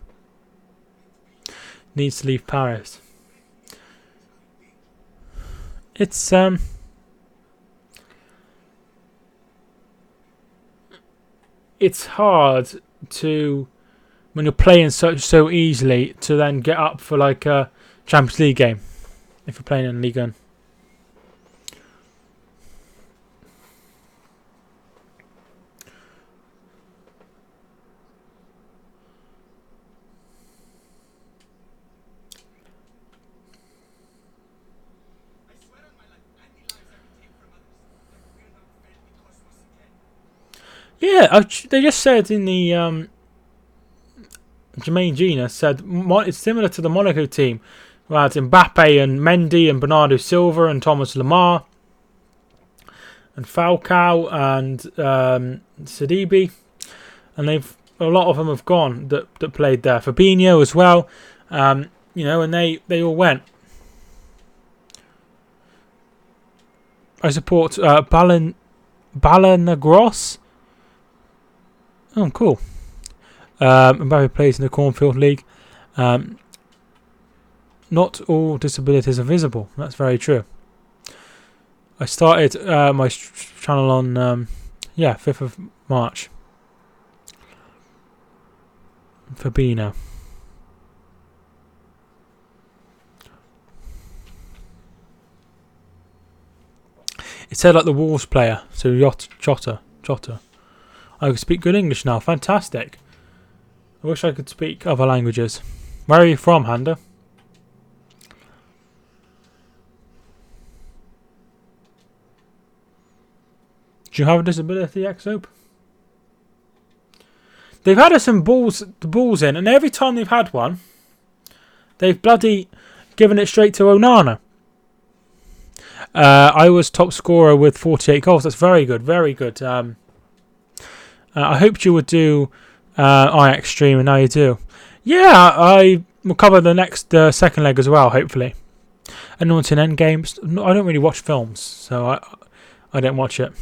it. Needs to leave Paris. It's hard to, when you're playing so easily, to then get up for like a Champions League game if you're playing in Ligue 1. Yeah, they just said in the Jermaine Gina said it's similar to the Monaco team, who had Mbappe and Mendy and Bernardo Silva and Thomas Lemar and Falcao and Sidibe, and a lot of them have gone that played there. Fabinho as well, and they all went. I support Balanagros. Oh, cool. Mbappe plays in the Cornfield League. Not all disabilities are visible. That's very true. I started my channel on 5th of March. Fabinho. It said like the Wolves player, so Jota. I can speak good English now. Fantastic. I wish I could speak other languages. Where are you from, Handa? Do you have a disability, Exope? They've had some balls in, and every time they've had one, they've bloody given it straight to Onana. I was top scorer with 48 goals. That's very good, very good. I hoped you would do Ajax stream, and now you do. Yeah, I will cover the next second leg as well, hopefully. And once in Endgames, I don't really watch films, so I don't watch it.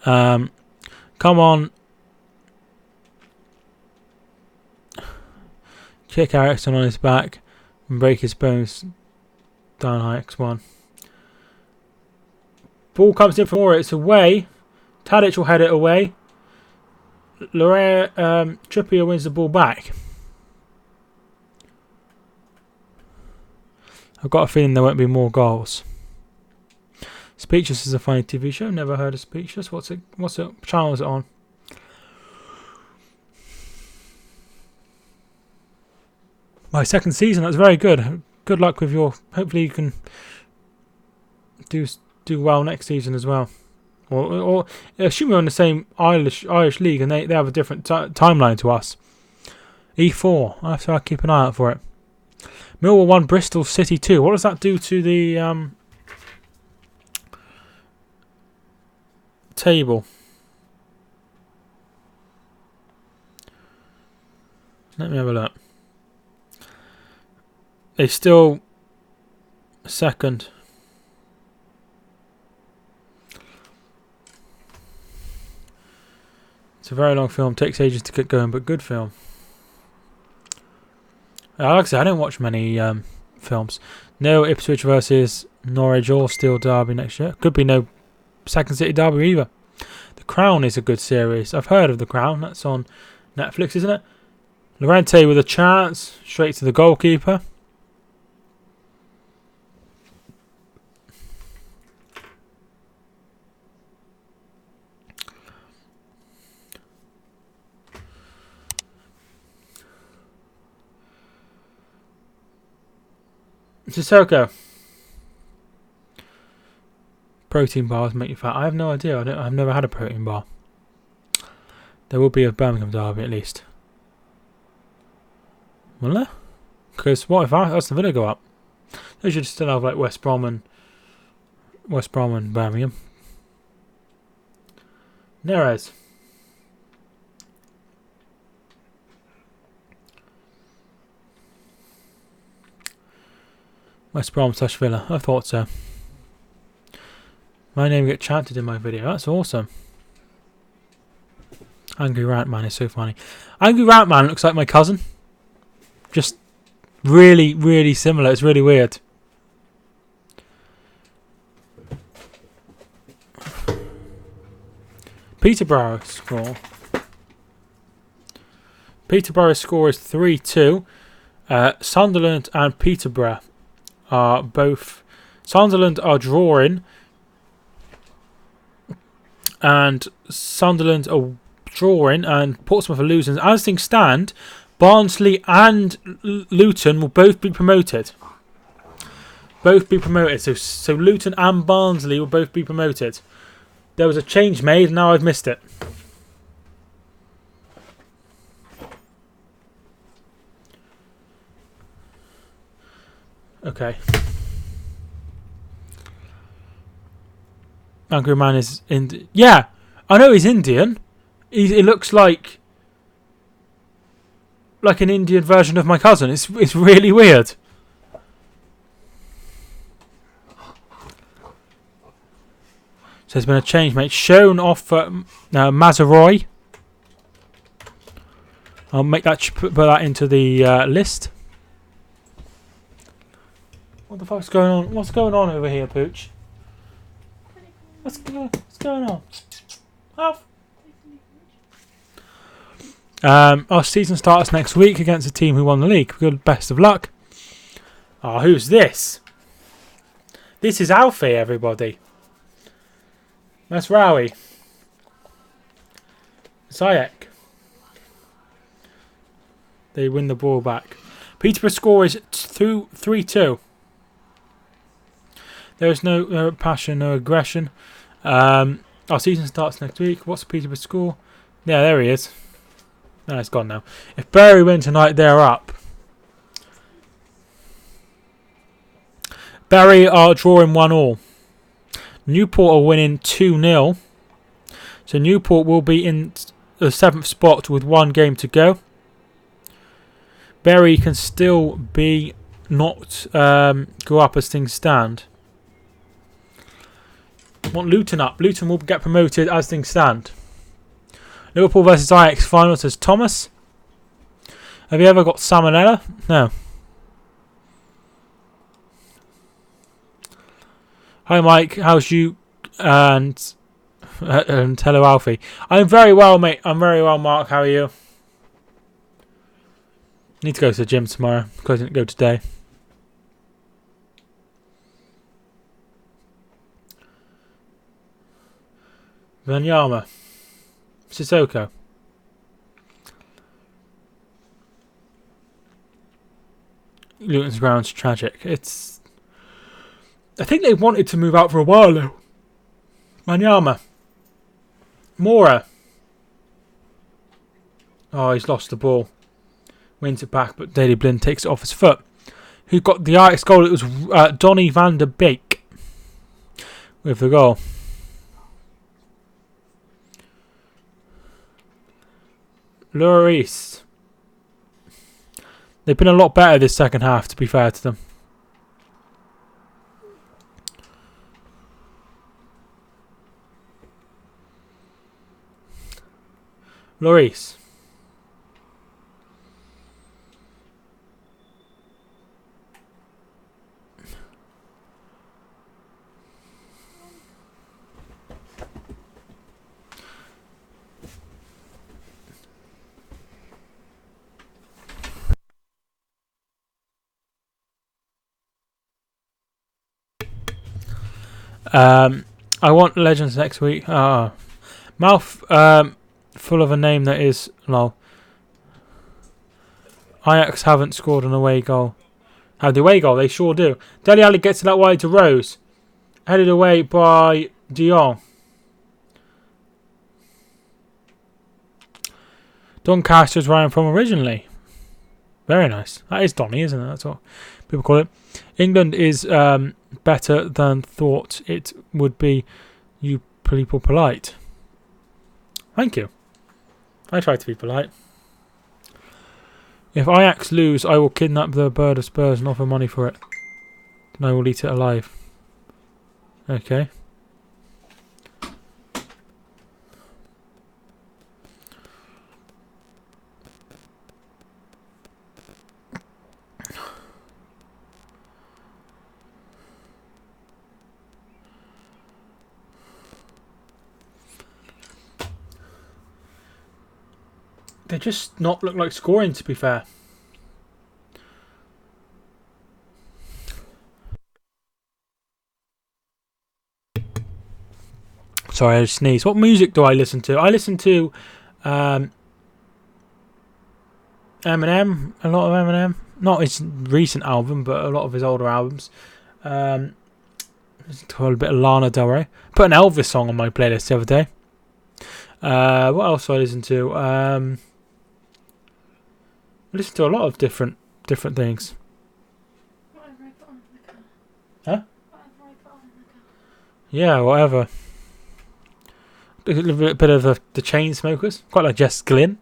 Come on. Kick Ericsson on his back and break his bones. Down X1. Ball comes in from Aura. It's away. Tadic will head it away. Trippier wins the ball back. I've got a feeling there won't be more goals. Speechless is a funny TV show. Never heard of Speechless. What's it? Channel is it on? My second season. That's very good. Good luck with your. Hopefully you can do well next season as well. Or assume we're on the same Irish league and they have a different timeline to us. E4. I have to keep an eye out for it. Millwall 1, Bristol City 2. What does that do to the table? Let me have a look. They still second. It's a very long film. Takes ages to get going, but good film. Like I said, I don't watch many films. No Ipswich versus Norwich or Steel Derby next year. Could be no Second City Derby either. The Crown is a good series. I've heard of The Crown. That's on Netflix, isn't it? Llorente with a chance. Straight to the goalkeeper. Sissoko. Protein bars make you fat. I have no idea. I've never had a protein bar. There will be a Birmingham derby at least. Will there? Because what if Aston Villa go up? They should still have like West Brom and Birmingham. Neres. West Brom / Villa. I thought so. My name get chanted in my video. That's awesome. Angry Rant Man is so funny. Angry Rant Man looks like my cousin. Just really, really similar. It's really weird. Peterborough's score. Peterborough's score is 3-2. Sunderland and Peterborough are both. Sunderland are drawing, and Sunderland are drawing, and Portsmouth are losing. As things stand, Barnsley and Luton will both be promoted. So Luton and Barnsley will both be promoted. There was a change made, and now I've missed it. Okay. Angry Man is Indian. Yeah, I know he's Indian. He looks like an Indian version of my cousin. It's really weird. So there's been a change, mate. Shown off Mazaroy. I'll make that put that into the list. What the fuck's going on? What's going on over here, Pooch? What's going on? Alf? Our season starts next week against a team who won the league. Good, best of luck. Oh, who's this? This is Alfie, everybody. That's Rowie. Ziyech. They win the ball back. Peterborough score is 3-2. There is no passion, no aggression. Our season starts next week. What's the Peterborough score? Yeah, there he is. No, it's gone now. If Bury win tonight, they're up. Bury are drawing 1-1. Newport are winning 2-0. So Newport will be in the 7th spot with 1 game to go. Bury can still be not go up as things stand. I want Luton up. Luton will get promoted as things stand. Liverpool versus Ajax final, says Thomas. Have you ever got salmonella? No. Hi Mike, how's you? And hello Alfie. I'm very well, mate. I'm very well, Mark. How are you? Need to go to the gym tomorrow because I didn't go today. Vanyama. Sissoko. Luton's ground's tragic. It's. I think they wanted to move out for a while though. Vanyama. Mora. Oh, he's lost the ball. Wins it back, but Daley Blind takes it off his foot. Who got the Ajax goal? It was Donny van der Beek with the goal. Lloris. They've been a lot better this second half, to be fair to them. Lloris. I want Legends next week. Mouth full of a name that is lol. Ajax haven't scored an away goal. How the away goal? They sure do. Dele Alli gets it out wide to Rose. Headed away by Dion. Doncaster's where I'm from originally. Very nice. That is Donny, isn't it? That's what people call it. England is better than thought it would be. You people polite. Thank you. I try to be polite. If Ajax lose, I will kidnap the bird of Spurs and offer money for it. And I will eat it alive. Okay. They just not look like scoring, to be fair. Sorry, I sneezed. What music do I listen to? I listen to Eminem. A lot of Eminem. Not his recent album, but a lot of his older albums. Listen to a bit of Lana Del Rey. Put an Elvis song on my playlist the other day. What else do I listen to? I listen to a lot of different things. Whatever I put on the car. Huh? Whatever I put on the car. Yeah, whatever. A little bit of the Chainsmokers. Quite like Jess Glynn.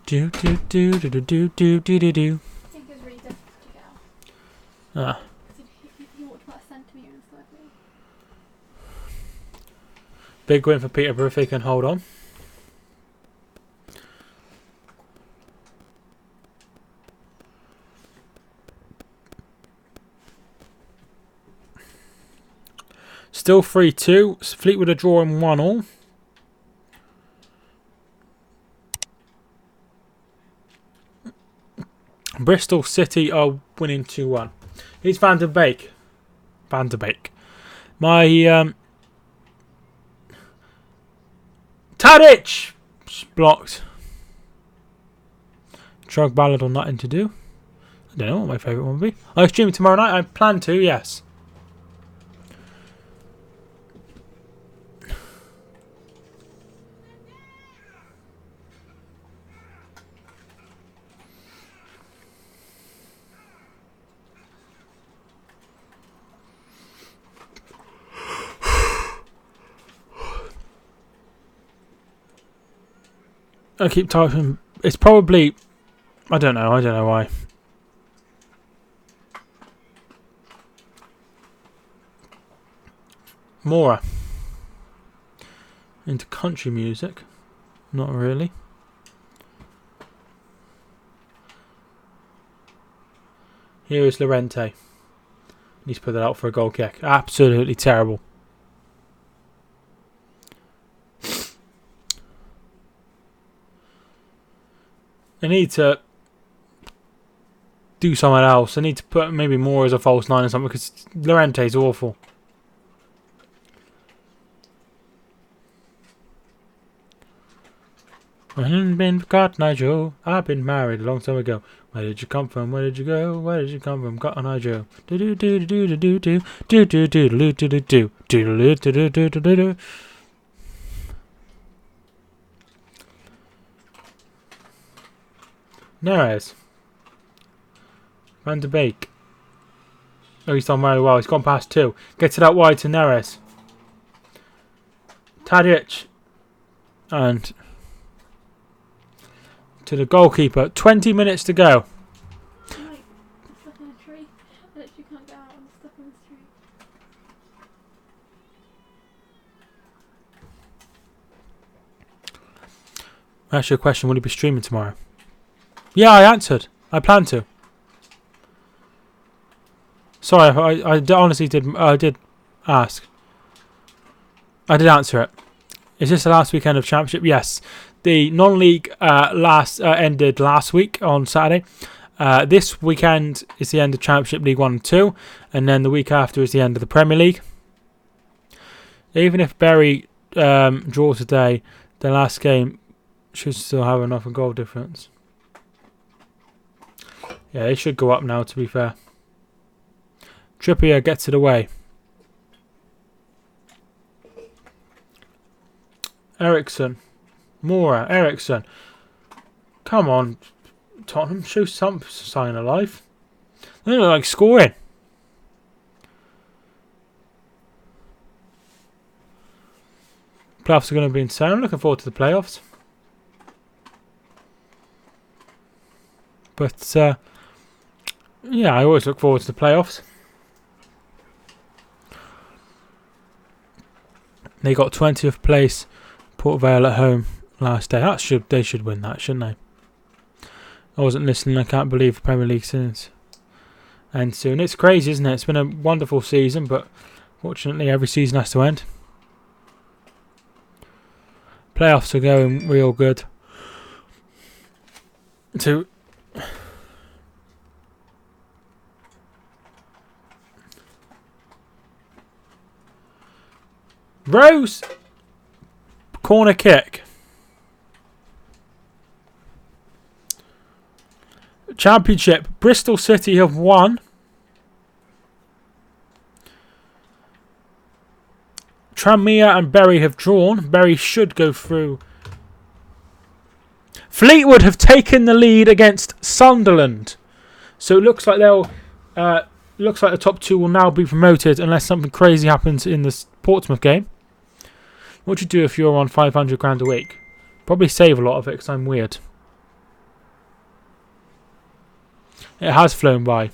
Do do do do do do do do do. I think it was really difficult to get out. Ah. He walked about a centimetre instead of me. Big win for Peterborough if they can hold on. Still 3-2. Fleetwood are drawing 1-1. Bristol City are winning 2-1. Here's Van der Beek. My Tadic! Blocked. Drug ballad or nothing to do. I don't know what my favourite one would be. I'm streaming tomorrow night. I plan to, yes. I keep typing. It's probably... I don't know why. Mora. Into country music. Not really. Here is Llorente. He's put that out for a goal kick. Absolutely terrible. I need to do something else. I need to put maybe more as a false nine or something because Llorente's awful. I haven't been forgotten, I Joe. I've been married a long time ago. Where did you come from? Where did you go? Where did you come from? Cotton Eye Joe. Do do do do do do do do do do do do do do do do do do do. Neres. Van de Beek. Oh, he's done very well. He's gone past 2. Gets it out wide to Neres. Tadic. And to the goalkeeper. 20 minutes to go. I'm like stuck in a tree. I literally can't get out. I'm stuck in this tree. Ask you a question. Will you be streaming tomorrow? Yeah, I answered. I plan to. Sorry, I honestly did. I did ask. I did answer it. Is this the last weekend of Championship? Yes. The non-league ended last week on Saturday. This weekend is the end of Championship League 1 and 2. And then the week after is the end of the Premier League. Even if Bury draws today, the last game should still have enough of goal difference. Yeah, they should go up now, to be fair. Trippier gets it away. Ericsson. Mora. Ericsson. Come on, Tottenham. Show some sign of life. They look like scoring. Playoffs are going to be insane. I'm looking forward to the playoffs. But, yeah, I always look forward to the playoffs. They got 20th place, Port Vale at home last day. They should win that, shouldn't they? I wasn't listening. I can't believe the Premier League since and soon. It's crazy, isn't it? It's been a wonderful season, but fortunately every season has to end. Playoffs are going real good. Rose corner kick. Championship. Bristol City have won. Tranmere and Bury have drawn. Bury should go through. Fleetwood have taken the lead against Sunderland. So it looks like they'll. Looks like the top 2 will now be promoted unless something crazy happens in this Portsmouth game. What do you do if you're on 500 grand a week? Probably save a lot of it because I'm weird. It has flown by.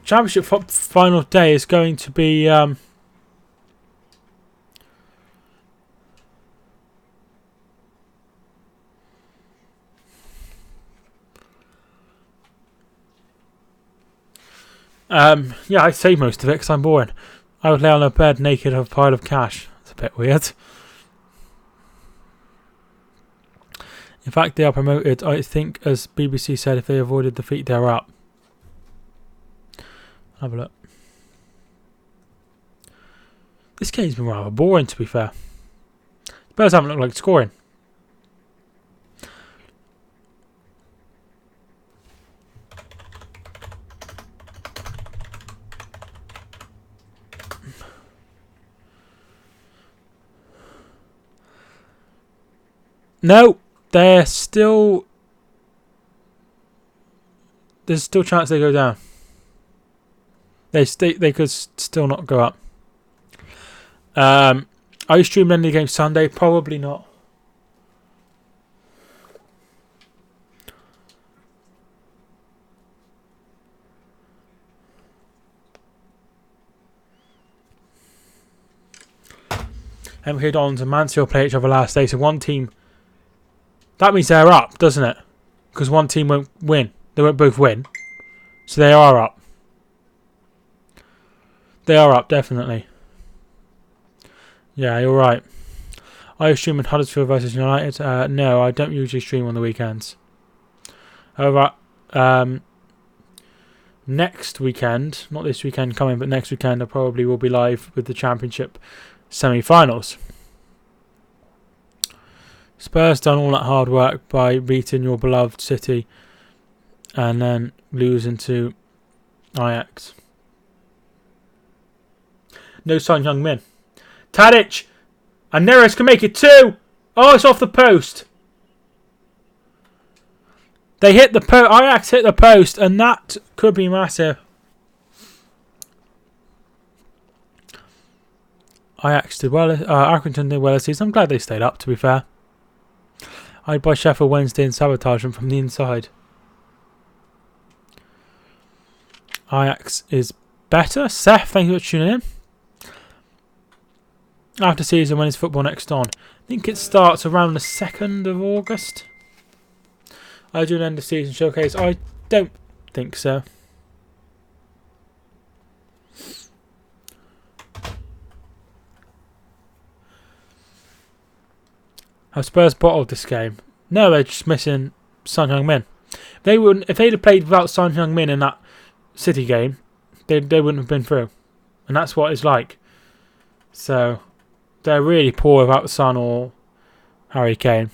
Championship final day is going to be yeah, I say most of it because I'm boring. I would lay on a bed naked of a pile of cash. That's a bit weird. In fact, they are promoted. I think, as BBC said, if they avoided defeat, they're up. Have a look. This game's been rather boring, to be fair. Spurs haven't looked like scoring. No, there's still a chance they go down. They could still not go up. Are you streaming any games Sunday? Probably not. MK Dons and Man City will play each other last day, so one team. That means they're up, doesn't it? Because one team won't win. They won't both win. So they are up. They are up, definitely. Yeah, you're right. Are you streaming Huddersfield versus United? No, I don't usually stream on the weekends. However, next weekend, not this weekend coming, but next weekend I probably will be live with the Championship semi-finals. Spurs done all that hard work by beating your beloved City and then losing to Ajax. No Son Heung-min. Tadic! And Neres can make it too! Oh, it's off the post. They hit the post. Ajax hit the post, and that could be massive. Ajax did well. Accrington did well this season. I'm glad they stayed up, to be fair. I'd buy Sheffield Wednesday and sabotage them from the inside. Ajax is better. Seth, thank you for tuning in. After season, when is football next on? I think it starts around the 2nd of August. I do an end of season showcase. I don't think so. Have Spurs bottled this game? No, they're just missing Son Heung-min. If they'd have played without Son Heung-min in that City game, they wouldn't have been through. And that's what it's like. So they're really poor without Son or Harry Kane.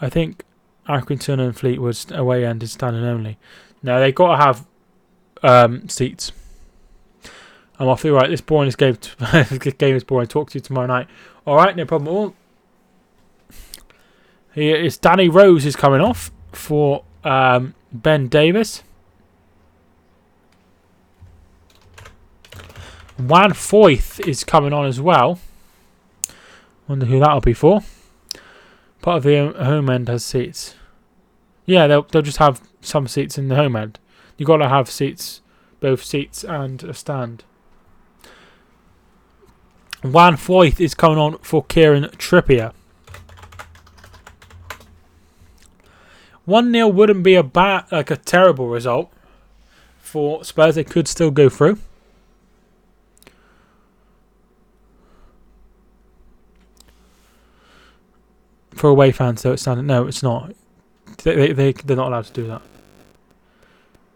I think Accrington and Fleetwood's away end is standing only. No, they've got to have seats. I'm off. You're right. This boring. This game is boring. Talk to you tomorrow night. All right, no problem at all. Here is Danny Rose is coming off for Ben Davis. Wan Foyth is coming on as well. Wonder who that'll be for. Part of the home end has seats. Yeah, they'll just have some seats in the home end. You've got to have seats, both seats and a stand. Wan Foyth is coming on for Kieran Trippier. 1-0 wouldn't be a terrible result for Spurs. They could still go through. For away fans, though, it's standing. No, it's not. They're not allowed to do that.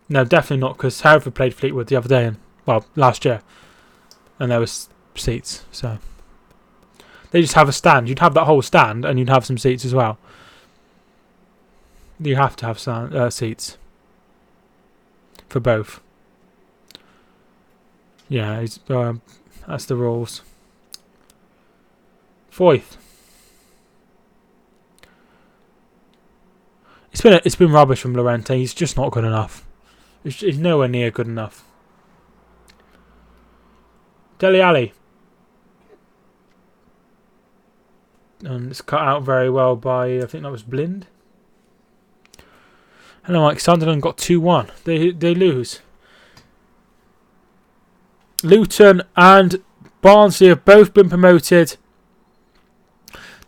No, definitely not, because Hereford played Fleetwood the other day, last year, and there was seats. So they just have a stand. You'd have that whole stand, and you'd have some seats as well. You have to have seats for both. Yeah, that's the rules. Foyth. It's been rubbish from Llorente. He's just not good enough. He's nowhere near good enough. Dele Alli. And it's cut out very well by, I think that was Blind. Hello, Mike. Sunderland got 2-1. They lose. Luton and Barnsley have both been promoted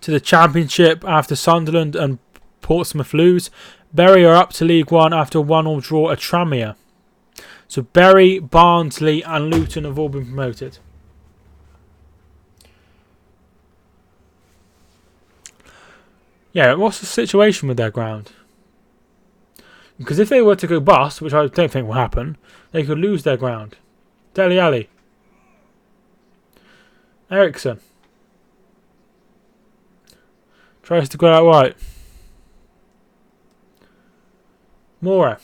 to the Championship after Sunderland and Portsmouth lose. Bury are up to League One after a 1-1 draw at Tranmere. So Bury, Barnsley and Luton have all been promoted. Yeah, what's the situation with their ground? Because if they were to go bust, which I don't think will happen, they could lose their ground. Dele Alli. Ericsson. Tries to go out wide. Mora.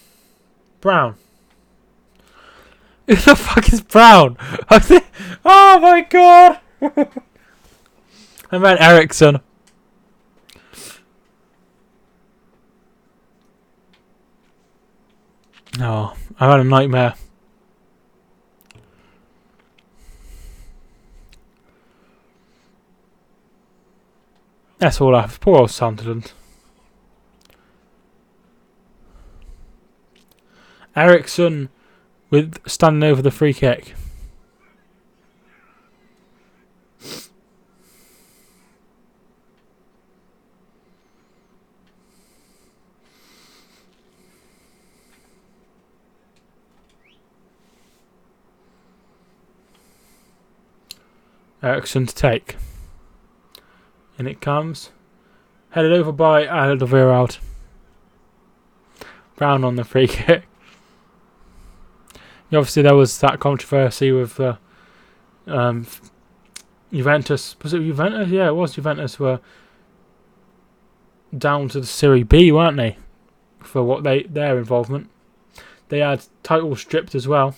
Brown. Who the fuck is Brown? Oh my god! I meant Ericsson. Oh, I've had a nightmare. That's all I have. Poor old Sunderland. Ericsson with standing over the free kick. Ericsson to take. In it comes. Headed over by Alderweireld. Brown on the free kick. Obviously, there was that controversy with Juventus. Was it Juventus? Yeah, it was Juventus were down to the Serie B, weren't they? For what their involvement. They had titles stripped as well.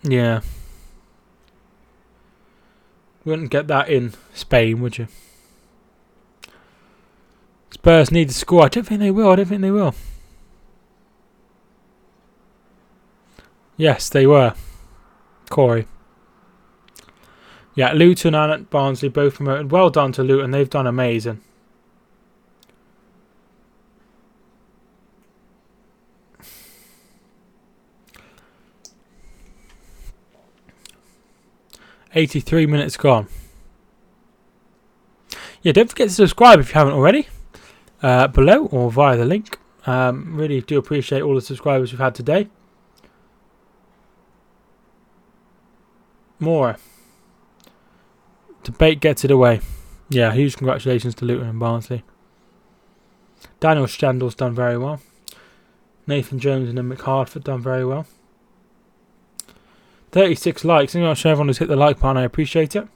Yeah. Wouldn't get that in Spain, would you? Spurs need to score. I don't think they will. Yes, they were. Corey. Yeah, Luton and Barnsley both promoted. Well done to Luton. They've done amazing. $83 minutes gone. Yeah, don't forget to subscribe if you haven't already. Below or via the link. Really do appreciate all the subscribers we've had today. More. Debate gets it away. Yeah, huge congratulations to Luton and Barnsley. Daniel Stendhal's done very well. Nathan Jones and McHardford done very well. 36 likes. I'm not sure everyone who's hit the like button. I appreciate it.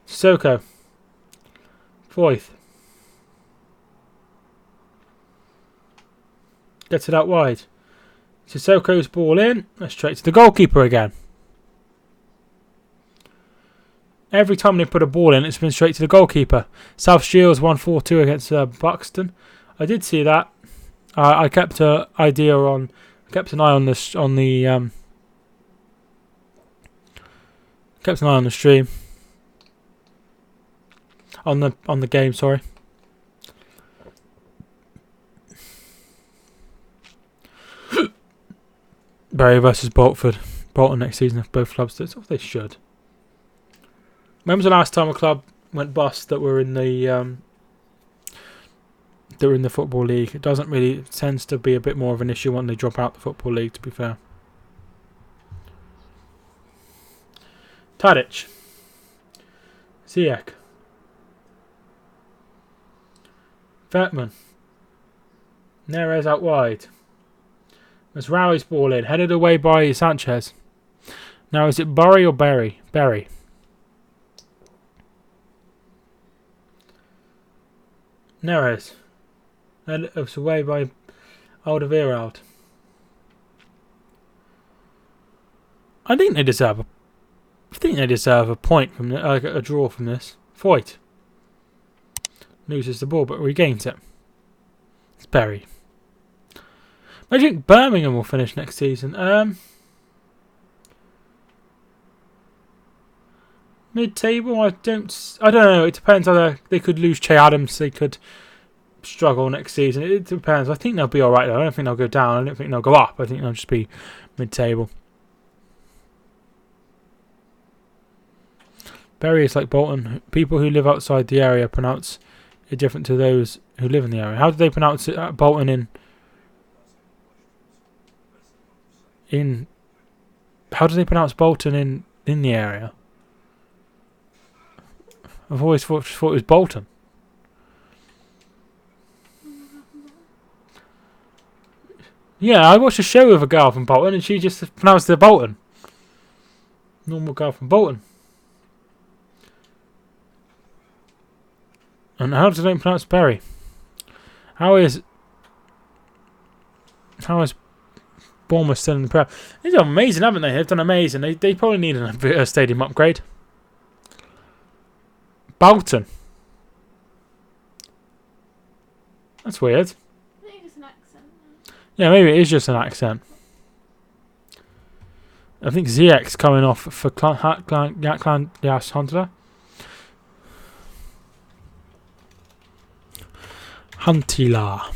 Sissoko. 4th. Gets it out wide. Sissoko's ball in. Straight to the goalkeeper again. Every time they put a ball in, it's been straight to the goalkeeper. South Shields won 4-2 against Buxton. I did see that. I kept an eye on this on the kept an eye on the stream. On the game, sorry. Bury versus Bolton next season if both clubs do it. They should. When was the last time a club went bust that were in the Football League? It doesn't really tends to be a bit more of an issue when they drop out the Football League, to be fair. Tadic. Ziyech. Vertman. Neres out wide. Masraouy's ball in. Headed away by Sanchez. Now is it Bury or Berry? Berry. Neres. Headed away by Alderweireld. I think they deserve a point from a draw from this. Foyt loses the ball but regains it. It's Berry. I think Birmingham will finish next season. Mid-table, I don't know. It depends on they could lose Che Adams. They could struggle next season. It depends. I think they'll be all right though. I don't think they'll go down. I don't think they'll go up. I think they'll just be mid-table. Bury is like Bolton. People who live outside the area pronounce it different to those who live in the area. How do they pronounce it? Bolton in how do they pronounce Bolton in the area? I've always thought it was Bolton. Yeah, I watched a show with a girl from Bolton and she just pronounced it Bolton. Normal girl from Bolton. And how do they pronounce Berry? How is Bournemouth still in the Prem? They've done amazing, haven't they? They've done amazing. They probably need a stadium upgrade. Bolton. That's weird. I think it's an accent. Yeah, maybe it is just an accent. I think ZX coming off for Hunter. Huntila.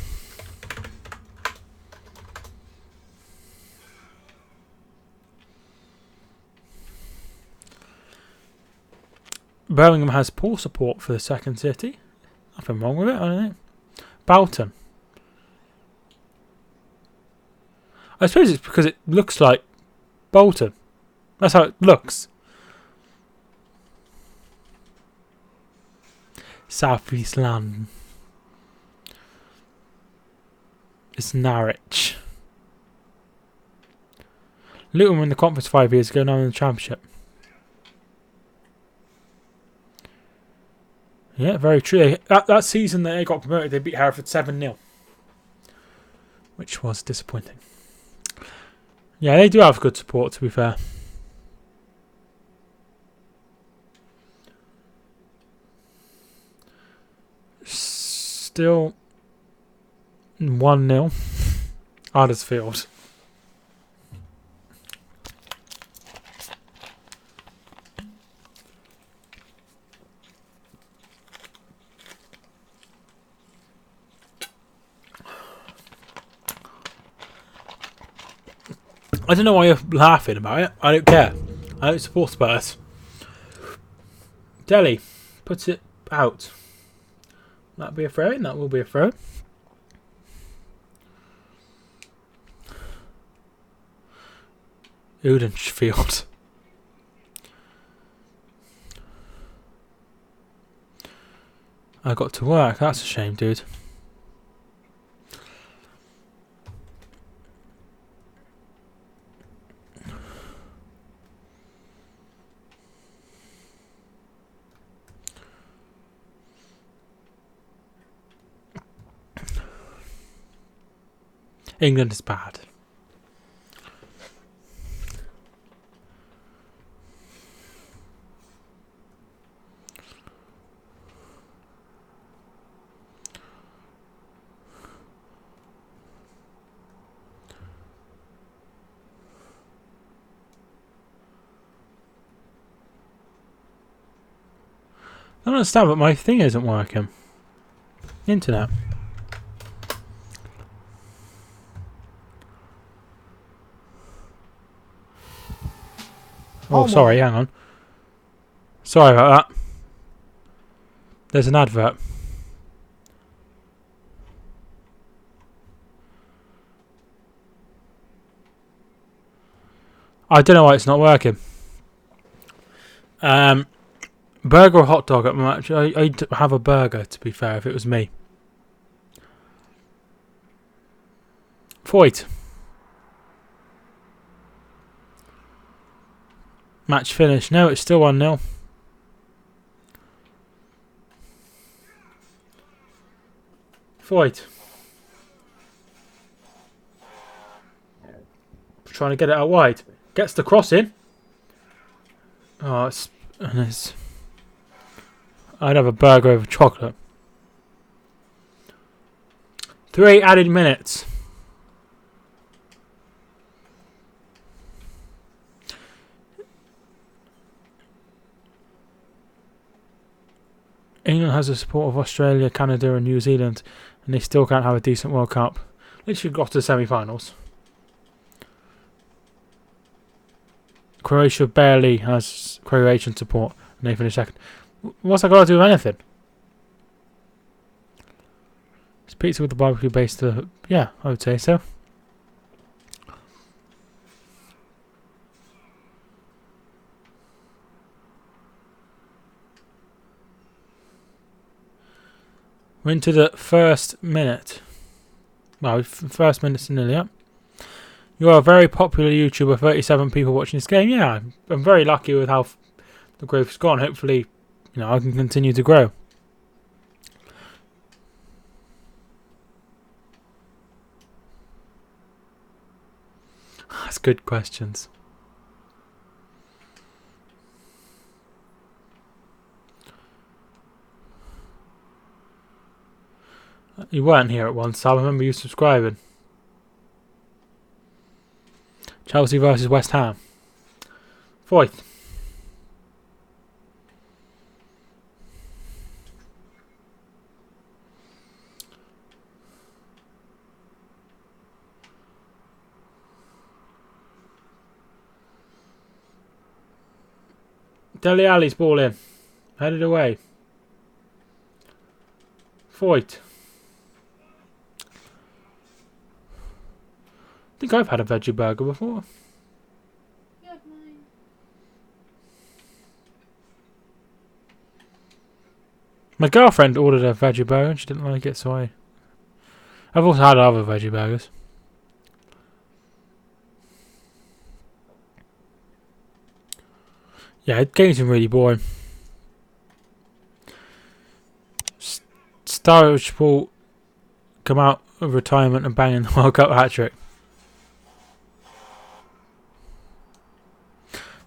Birmingham has poor support for the second city. Nothing wrong with it, I don't think. Bolton. I suppose it's because it looks like Bolton. That's how it looks. South East London. It's Norwich. Luton won the conference 5 years ago, now in the championship. Yeah, very true. That season that they got promoted, they beat Hereford 7-0. Which was disappointing. Yeah, they do have good support, to be fair. Still 1-0. Huddersfield. I don't know why you're laughing about it. I don't care. I don't support Spurs. Delhi puts it out. That'll be a throw in. That will be a throw. Udenfield. I got to work. That's a shame, dude. England is bad. I don't understand, but my thing isn't working. Internet. Oh, sorry, hang on. Sorry about that. There's an advert. I don't know why it's not working. Burger or hot dog at my match? I'd have a burger, to be fair, if it was me. Void. Match finished. No, it's still 1-0. Void. Trying to get it out wide. Gets the cross in. Oh, it's... I'd have a burger over chocolate. 3 added minutes. England has the support of Australia, Canada and New Zealand, and they still can't have a decent World Cup. Literally got to the semi-finals. Croatia barely has Croatian support, and they finished second. What's that got to do with anything? It's pizza with the barbecue base. Yeah, I would say so. We're into the first minute. Well, first minute's nearly up. You're a very popular YouTuber, 37 people watching this game. Yeah, I'm very lucky with how the growth's gone. Hopefully, I can continue to grow. That's good questions. You weren't here at once, so I remember you subscribing. Chelsea versus West Ham. Fourth. Dele Alli's ball in. Headed away. Foyt. I think I've had a veggie burger before. You had mine. My girlfriend ordered a veggie burger and she didn't like it, so I've also had other veggie burgers. Yeah, the game's been really boring. Sturridge will come out of retirement and bang in the World Cup hat-trick.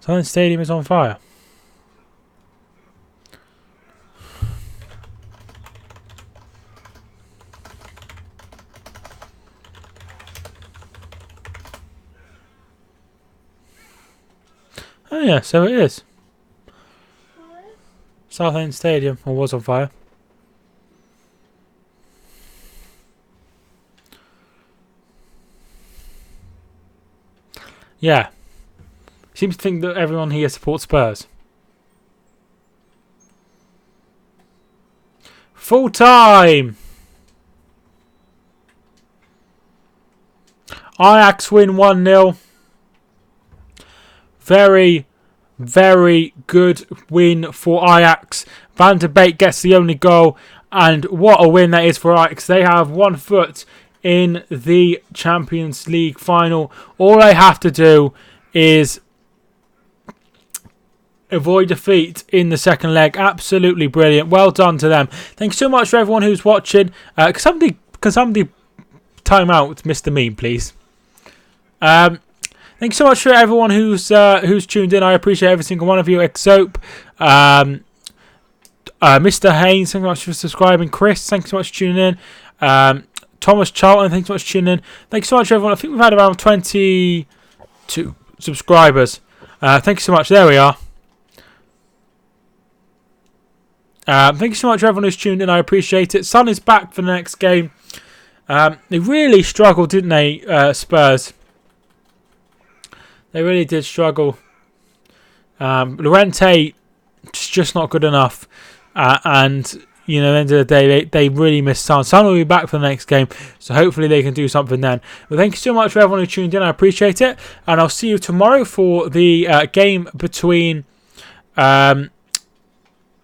Tottenham Stadium is on fire. Oh yeah, so it is. What? Southend Stadium was on fire. Yeah. Seems to think that everyone here supports Spurs. Full time! Ajax win 1-0. Very, very good win for Ajax. Van de Beek gets the only goal. And what a win that is for Ajax. They have 1 foot in the Champions League final. All they have to do is avoid defeat in the second leg. Absolutely brilliant. Well done to them. Thanks so much for everyone who's watching. Can somebody time out Mr. Meme, please? Thanks so much for everyone who's tuned in. I appreciate every single one of you. Exope, Mr. Haynes, thanks so much for subscribing. Chris, thanks so much for tuning in. Thomas Charlton, thanks so much for tuning in. Thanks so much, everyone. I think we've had around 22 subscribers. Thank you so much. There we are. Thank you so much for everyone who's tuned in. I appreciate it. Son is back for the next game. They really struggled, didn't they, Spurs? They really did struggle. Llorente just not good enough. And, at the end of the day, they really missed Son. Son will be back for the next game, so hopefully they can do something then. But thank you so much for everyone who tuned in. I appreciate it. And I'll see you tomorrow for the game between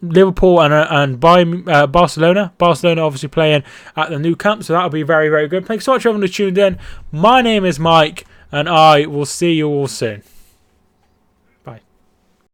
Liverpool and Barcelona. Barcelona obviously playing at the new camp, so that'll be very, very good. Thanks so much for everyone who tuned in. My name is Mike, and I will see you all soon.